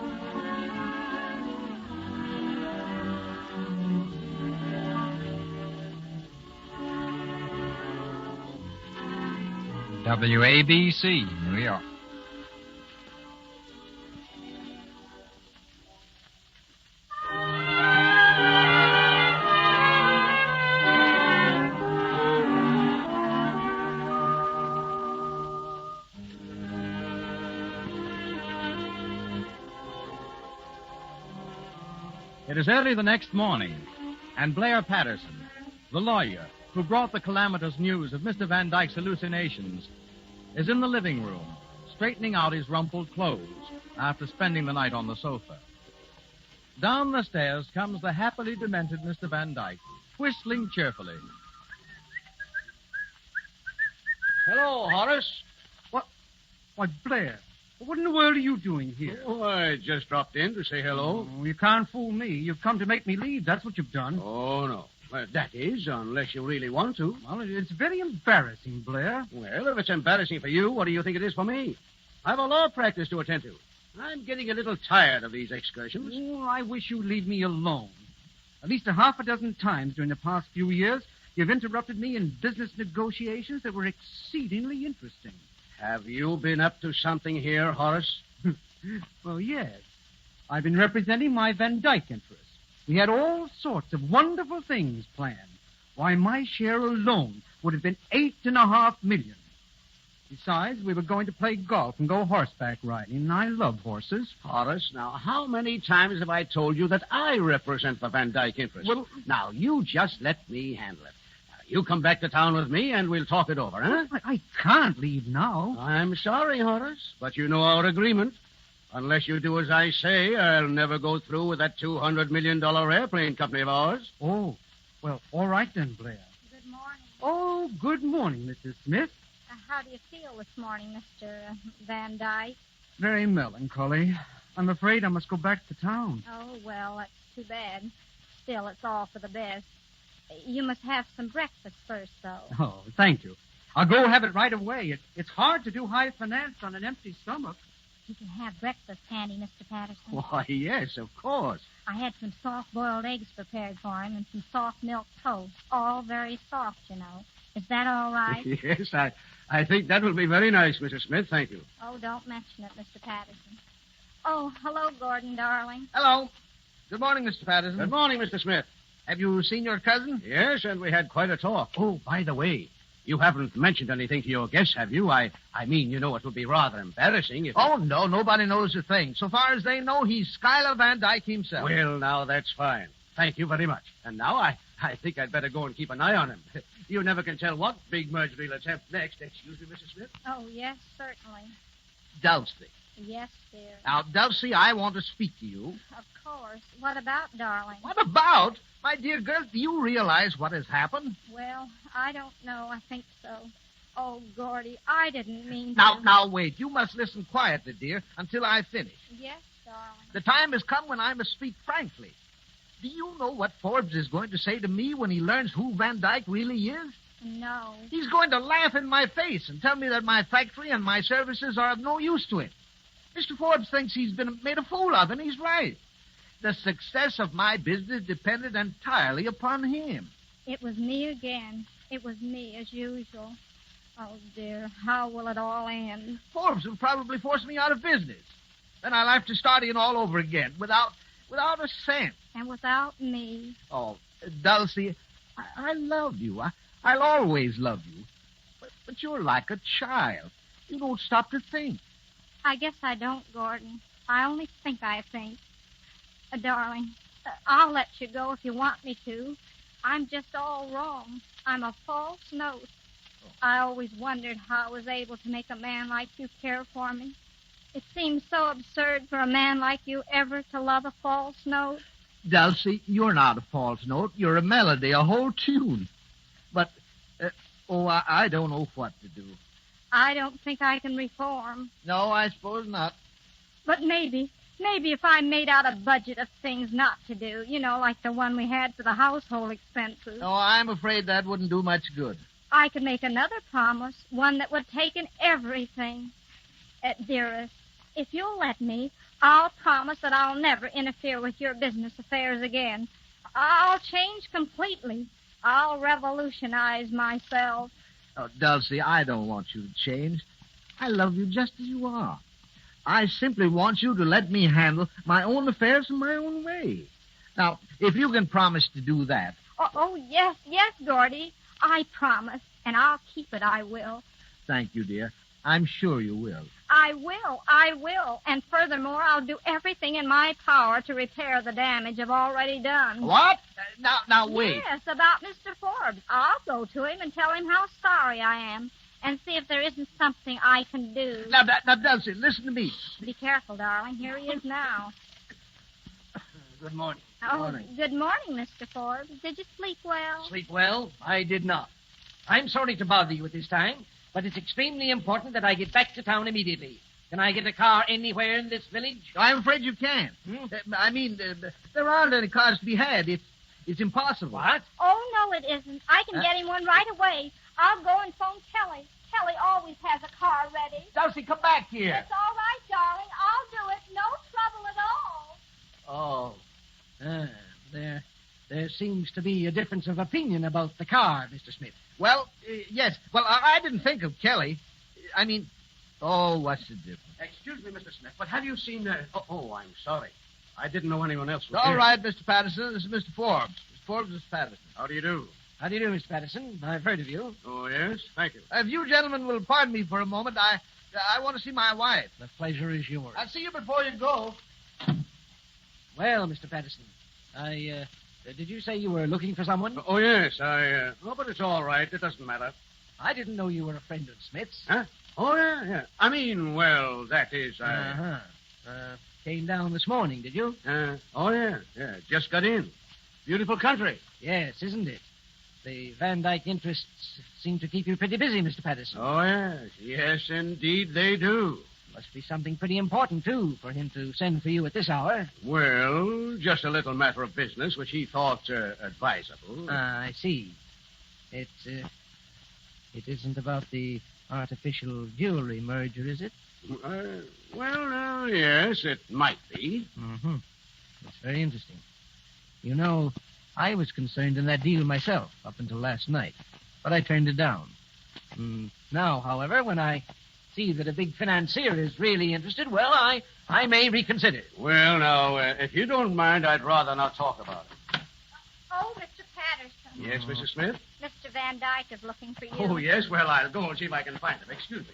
WABC, New York. It is early the next morning, and Blair Patterson, the lawyer who brought the calamitous news of Mr. Van Dyke's hallucinations, is in the living room, straightening out his rumpled clothes after spending the night on the sofa. Down the stairs comes the happily demented Mr. Van Dyke, whistling cheerfully. Hello, Horace. Why, Blair, what in the world are you doing here? Oh, I just dropped in to say hello. Oh, you can't fool me. You've come to make me leave. That's what you've done. Oh, no. Well, that is, unless you really want to. Well, it's very embarrassing, Blair. Well, if it's embarrassing for you, what do you think it is for me? I've a law practice to attend to. I'm getting a little tired of these excursions. Oh, I wish you'd leave me alone. At least a half a dozen times during the past few years, you've interrupted me in business negotiations that were exceedingly interesting. Have you been up to something here, Horace? Well, yes. I've been representing my Van Dyke interests. We had all sorts of wonderful things planned. Why, my share alone would have been $8.5 million. Besides, we were going to play golf and go horseback riding, and I love horses. Horace, now, how many times have I told you that I represent the Van Dyke interest? Well, now, you just let me handle it. Now, you come back to town with me, and we'll talk it over, huh? I can't leave now. I'm sorry, Horace, but you know our agreement. Unless you do as I say, I'll never go through with that $200 million airplane company of ours. Oh, well, all right then, Blair. Good morning. Oh, good morning, Mrs. Smith. How do you feel this morning, Mr. Van Dyke? Very melancholy. I'm afraid I must go back to town. Oh, well, that's too bad. Still, it's all for the best. You must have some breakfast first, though. Oh, thank you. I'll go have it right away. It's hard to do high finance on an empty stomach. You can have breakfast handy, Mr. Patterson. Why, yes, of course. I had some soft-boiled eggs prepared for him and some soft milk toast. All very soft, you know. Is that all right? Yes, I think that will be very nice, Mrs. Smith. Thank you. Oh, don't mention it, Mr. Patterson. Oh, hello, Gordon, darling. Hello. Good morning, Mr. Patterson. Good morning, Mr. Smith. Have you seen your cousin? Yes, and we had quite a talk. Oh, by the way, you haven't mentioned anything to your guests, have you? I mean, you know, it would be rather embarrassing if... Oh, no, nobody knows a thing. So far as they know, he's Schuyler Van Dyke himself. Well, now, that's fine. Thank you very much. And now I think I'd better go and keep an eye on him. You never can tell what big merger he'll attempt next. Excuse me, Mrs. Smith. Oh, yes, certainly. Dulcy. Yes, dear. Now, Dulcie, I want to speak to you. Of course. What about, darling? What about? My dear girl, do you realize what has happened? Well, I don't know. I think so. Oh, Gordy, I didn't mean Now, to. wait. You must listen quietly, dear, until I finish. Yes, darling. The time has come when I must speak frankly. Do you know what Forbes is going to say to me when he learns who Van Dyke really is? No. He's going to laugh in my face and tell me that my factory and my services are of no use to him. Mr. Forbes thinks he's been made a fool of, and he's right. The success of my business depended entirely upon him. It was me again. It was me, as usual. Oh, dear, how will it all end? Forbes will probably force me out of business. Then I'll have to start in all over again, without a cent. And without me. Oh, Dulcie, I love you. I'll always love you. But you're like a child. You don't stop to think. I guess I don't, Gordon. I only think I think. Darling, I'll let you go if you want me to. I'm just all wrong. I'm a false note. I always wondered how I was able to make a man like you care for me. It seems so absurd for a man like you ever to love a false note. Dulcie, you're not a false note. You're a melody, a whole tune. But, I don't know what to do. I don't think I can reform. No, I suppose not. But maybe if I made out a budget of things not to do, like the one we had for the household expenses. No, I'm afraid that wouldn't do much good. I could make another promise, one that would take in everything. Dearest, if you'll let me, I'll promise that I'll never interfere with your business affairs again. I'll change completely. I'll revolutionize myself. Oh, Dulcie, I don't want you to change. I love you just as you are. I simply want you to let me handle my own affairs in my own way. Now, if you can promise to do that. Oh, yes, Gordy. I promise, and I'll keep it, I will. Thank you, dear. I'm sure you will. I will. And furthermore, I'll do everything in my power to repair the damage I've already done. What? Now, wait. Yes, about Mr. Forbes. I'll go to him and tell him how sorry I am and see if there isn't something I can do. Now, Dulcie, listen to me. Be careful, darling. Here he is now. Good morning. Good morning, Mr. Forbes. Did you sleep well? Sleep well? I did not. I'm sorry to bother you at this time, but it's extremely important that I get back to town immediately. Can I get a car anywhere in this village? I'm afraid you can't. There aren't any cars to be had. It's impossible. What? Oh, no, it isn't. I can get him one right away. I'll go and phone Kelly. Kelly always has a car ready. Dulcie, come back here. It's all right, darling. I'll do it. No trouble at all. There seems to be a difference of opinion about the car, Mr. Smith. Well, yes. Well, I didn't think of Kelly. What's the difference? Excuse me, Mr. Smith, but have you seen... I'm sorry. I didn't know anyone else was All here. right, Mr. Patterson. This is Mr. Forbes. Mr. Forbes, Mr. Patterson. How do you do? How do you do, Mr. Patterson? I've heard of you. Oh, yes? Thank you. If you gentlemen will pardon me for a moment, I want to see my wife. The pleasure is yours. I'll see you before you go. Well, Mr. Patterson, did you say you were looking for someone? Oh, yes, but it's all right. It doesn't matter. I didn't know you were a friend of Smith's. Huh? Oh, yeah. That is, Came down this morning, did you? Yeah. Just got in. Beautiful country. Yes, isn't it? The Van Dyke interests seem to keep you pretty busy, Mr. Patterson. Oh, yes. Yes, indeed they do. Must be something pretty important, too, for him to send for you at this hour. Well, just a little matter of business which he thought advisable. I see. It isn't about the artificial jewelry merger, is it? Yes, it might be. Mm-hmm. That's very interesting. You know, I was concerned in that deal myself up until last night, but I turned it down. Now, however, when I see that a big financier is really interested, well, I may reconsider. Well, now, if you don't mind, I'd rather not talk about it. Oh, Yes, Mrs. Smith? Mr. Van Dyke is looking for you. Oh, yes. Well, I'll go and see if I can find him. Excuse me.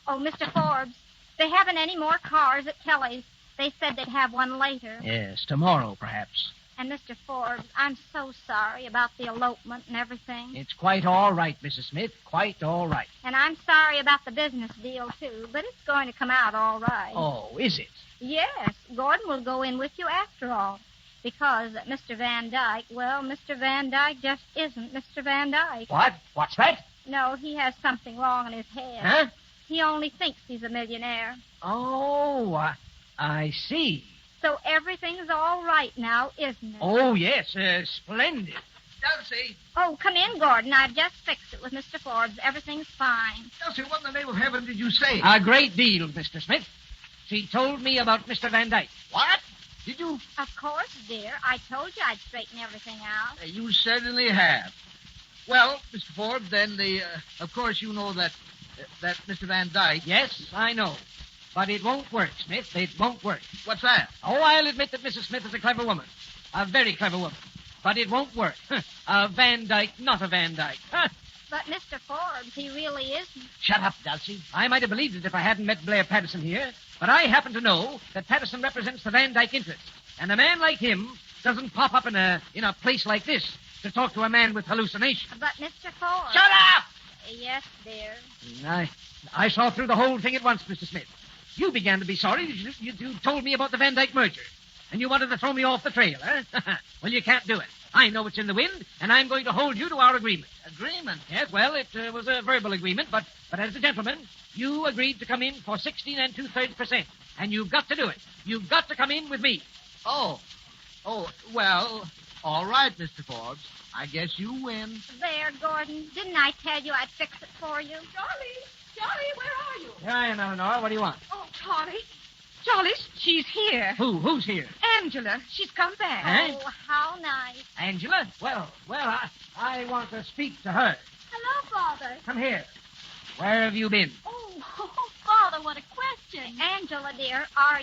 Oh, Mr. Forbes, they haven't any more cars at Kelly's. They said they'd have one later. Yes, tomorrow, perhaps. And Mr. Forbes, I'm so sorry about the elopement and everything. It's quite all right, Mrs. Smith. Quite all right. And I'm sorry about the business deal, too, but it's going to come out all right. Oh, is it? Yes, Gordon will go in with you after all. Because Mr. Van Dyke, well, Mr. Van Dyke just isn't Mr. Van Dyke. What? What's that? No, he has something wrong in his head. Huh? He only thinks he's a millionaire. Oh, I see. So everything's all right now, isn't it? Oh, yes, splendid. Dulcy. Oh, come in, Gordon. I've just fixed it with Mr. Forbes. Everything's fine. Dulcy, what in the name of heaven did you say? A great deal, Mr. Smith. She told me about Mr. Van Dyke. What? Did you? Of course, dear. I told you I'd straighten everything out. You certainly have. Well, Mr. Forbes, then of course you know that Mr. Van Dyke. Yes, I know. But it won't work, Smith. It won't work. What's that? Oh, I'll admit that Mrs. Smith is a clever woman. A very clever woman. But it won't work. A Van Dyke, not a Van Dyke. But Mr. Forbes, he really isn't. Shut up, Dulcie. I might have believed it if I hadn't met Blair Patterson here. But I happen to know that Patterson represents the Van Dyke interest. And a man like him doesn't pop up in a place like this to talk to a man with hallucinations. But Mr. Forbes... Shut up! Yes, dear. I saw through the whole thing at once, Mr. Smith. You began to be sorry. You told me about the Van Dyke merger. And you wanted to throw me off the trail, huh? Well, you can't do it. I know it's in the wind, and I'm going to hold you to our agreement. Agreement? Yes, well, it was a verbal agreement, but as a gentleman, you agreed to come in for 16 2/3%. And you've got to do it. You've got to come in with me. Oh, well, all right, Mr. Forbes. I guess you win. There, Gordon. Didn't I tell you I'd fix it for you? Charlie, where are you? Here I am, Eleanor. What do you want? Oh, Charlie. Charlie, she's here. Who's here? Angela. She's come back. Huh? Oh, how nice. Angela? Well, I want to speak to her. Hello, Father. Come here. Where have you been? Oh, Father, what a question. Angela, dear, are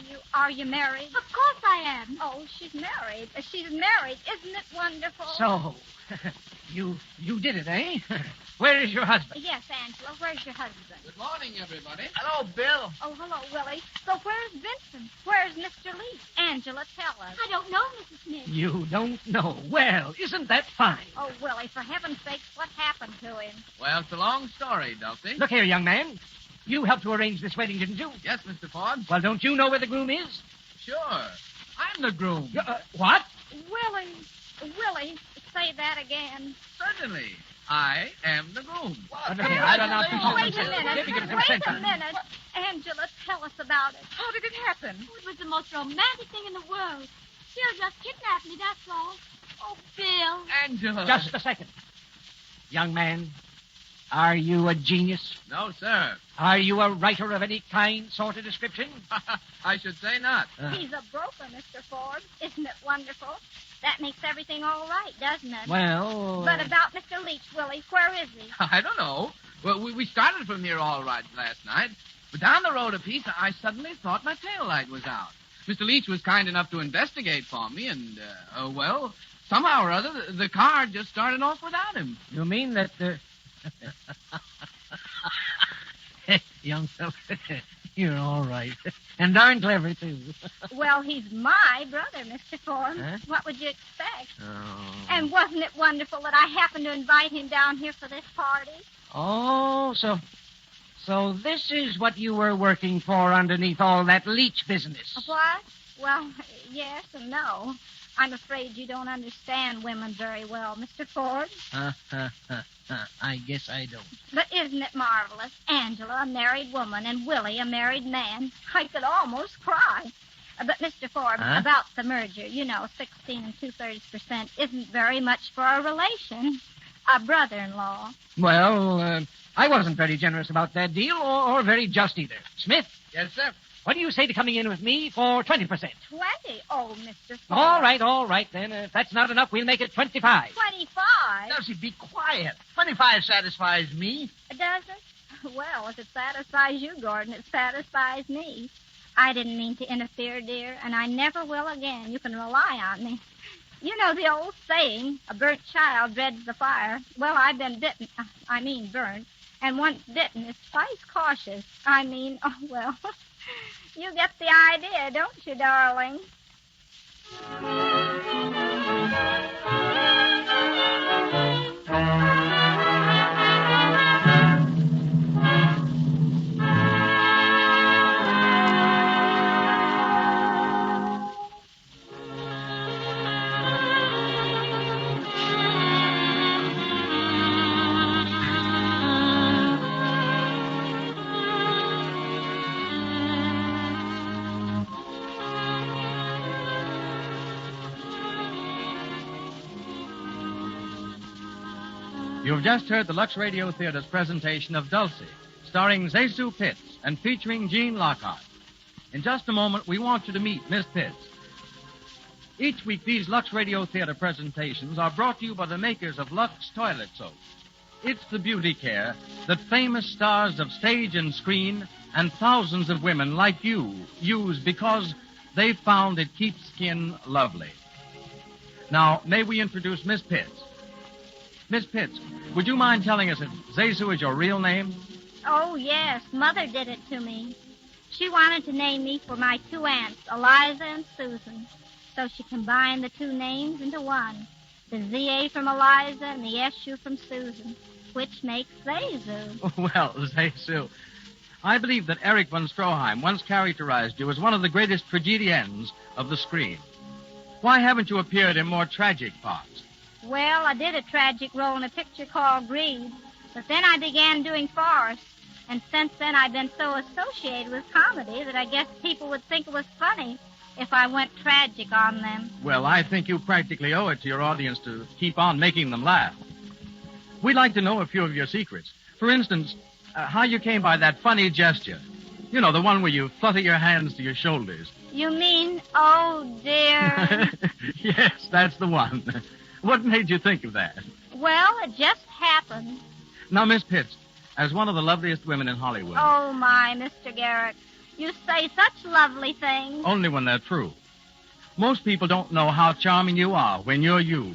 you married? Of course I am. Oh, she's married. She's married. Isn't it wonderful? So, you did it, eh? Where is your husband? Yes, Angela. Where's your husband? Good morning, everybody. Hello, Bill. Oh, hello, Willie. So where's Vincent? Where's Mr. Leach? Angela, tell us. I don't know, Mrs. Smith. You don't know. Well, isn't that fine? Oh, Willie, for heaven's sakes, what happened to him? Well, it's a long story, Dulcie. Look here, young man. You helped to arrange this wedding, didn't you? Yes, Mr. Forbes. Well, don't you know where the groom is? Sure. I'm the groom. What? Willie, say that again. Certainly. I am the groom. What? Wait a minute. Angela, tell us about it. How did it happen? Oh, it was the most romantic thing in the world. Bill just kidnapped me, that's all. Oh, Bill. Angela. Just a second. Young man, are you a genius? No, sir. Are you a writer of any kind, sort of description? I should say not. He's a broker, Mr. Forbes. Isn't it wonderful? That makes everything all right, doesn't it? Well... But about Mr. Leach, Willie, where is he? I don't know. Well, we started from here all right last night, but down the road a piece, I suddenly thought my tail light was out. Mr. Leach was kind enough to investigate for me, and, well, somehow or other, the car just started off without him. You mean that... Young fellow, you're all right. And darn clever, too. Well, he's my brother, Mr. Forbes. Huh? What would you expect? Oh. And wasn't it wonderful that I happened to invite him down here for this party? Oh, so this is what you were working for underneath all that Leach business. What? Well, yes and no. I'm afraid you don't understand women very well, Mr. Forbes. I guess I don't. But isn't it marvelous? Angela, a married woman, and Willie, a married man. I could almost cry. But, Mr. Forbes, about the merger, 16 2/3% isn't very much for a relation. A brother-in-law. Well, I wasn't very generous about that deal, or very just either. Smith? Yes, sir. What do you say to coming in with me for 20%? 20? Oh, Mr. Forbes. All right, then. If that's not enough, we'll make it 25. 25? Dulcie, be quiet. 25 satisfies me. Does it? Well, if it satisfies you, Gordon, it satisfies me. I didn't mean to interfere, dear, and I never will again. You can rely on me. You know the old saying, a burnt child dreads the fire. Well, I've been burnt. And once bitten is twice cautious. You get the idea, don't you, darling? You've just heard the Lux Radio Theatre's presentation of Dulcy, starring Zesu Pitts and featuring Jean Lockhart. In just a moment, we want you to meet Miss Pitts. Each week, these Lux Radio Theater presentations are brought to you by the makers of Lux Toilet Soap. It's the beauty care that famous stars of stage and screen and thousands of women like you use because they've found it keeps skin lovely. Now, may we introduce Miss Pitts? Miss Pitts, would you mind telling us if Zesu is your real name? Oh, yes. Mother did it to me. She wanted to name me for my two aunts, Eliza and Susan. So she combined the two names into one. The Z-A from Eliza and the S-U from Susan, which makes Zesu. Well, Zesu, I believe that Erich von Stroheim once characterized you as one of the greatest tragedians of the screen. Why haven't you appeared in more tragic parts? Well, I did a tragic role in a picture called Greed, but then I began doing farce. And since then, I've been so associated with comedy that I guess people would think it was funny if I went tragic on them. Well, I think you practically owe it to your audience to keep on making them laugh. We'd like to know a few of your secrets. For instance, how you came by that funny gesture. You know, the one where you flutter your hands to your shoulders. You mean, oh, dear? Yes, that's the one. What made you think of that? Well, it just happened. Now, Miss Pitts, as one of the loveliest women in Hollywood. Oh, my, Mr. Garrett. You say such lovely things. Only when they're true. Most people don't know how charming you are when you're you.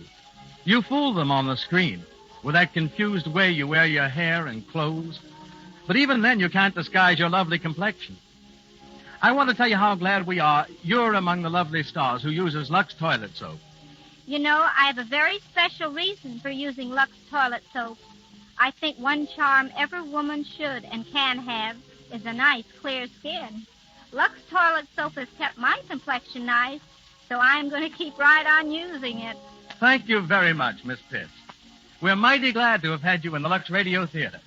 You fool them on the screen with that confused way you wear your hair and clothes. But even then, you can't disguise your lovely complexion. I want to tell you how glad we are you're among the lovely stars who uses Lux toilet soap. You know, I have a very special reason for using Lux toilet soap. I think one charm every woman should and can have is a nice, clear skin. Lux toilet soap has kept my complexion nice, so I'm going to keep right on using it. Thank you very much, Miss Pitts. We're mighty glad to have had you in the Lux Radio Theatre.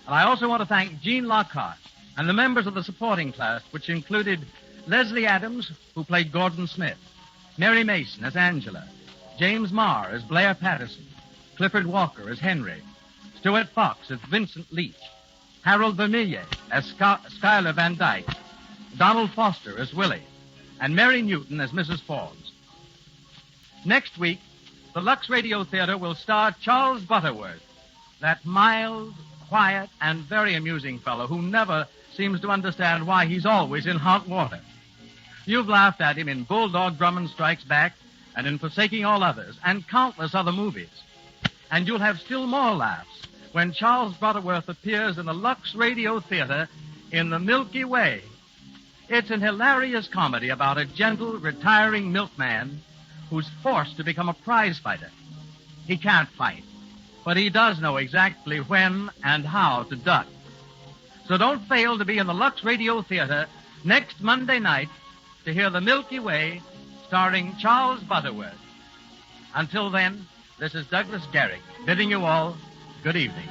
And I also want to thank Jean Lockhart and the members of the supporting cast, which included Leslie Adams, who played Gordon Smith, Mary Mason as Angela, James Marr as Blair Patterson, Clifford Walker as Henry, Stuart Fox as Vincent Leach, Harold Vermillier as Schuyler Van Dyke, Donald Foster as Willie, and Mary Newton as Mrs. Forbes. Next week, the Lux Radio Theatre will star Charles Butterworth, that mild, quiet, and very amusing fellow who never seems to understand why he's always in hot water. You've laughed at him in Bulldog Drummond Strikes Back and in Forsaking All Others and countless other movies. And you'll have still more laughs when Charles Butterworth appears in the Lux Radio Theatre in The Milky Way. It's an hilarious comedy about a gentle, retiring milkman who's forced to become a prize fighter. He can't fight, but he does know exactly when and how to duck. So don't fail to be in the Lux Radio Theatre next Monday night to hear The Milky Way starring Charles Butterworth. Until then, this is Douglas Garrick bidding you all good evening.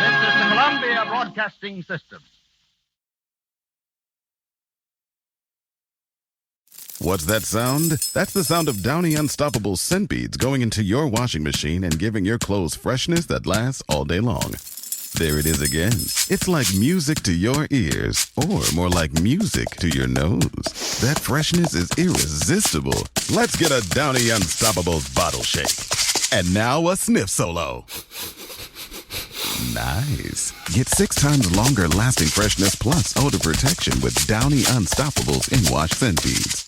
This is the Columbia Broadcasting System. What's that sound? That's the sound of Downy Unstoppable scent beads going into your washing machine and giving your clothes freshness that lasts all day long. There it is again. It's like music to your ears, or more like music to your nose. That freshness is irresistible. Let's get a Downy Unstoppables bottle shake. And now a sniff solo. Nice. Get 6 times longer lasting freshness plus odor protection with Downy Unstoppables in wash scent beads.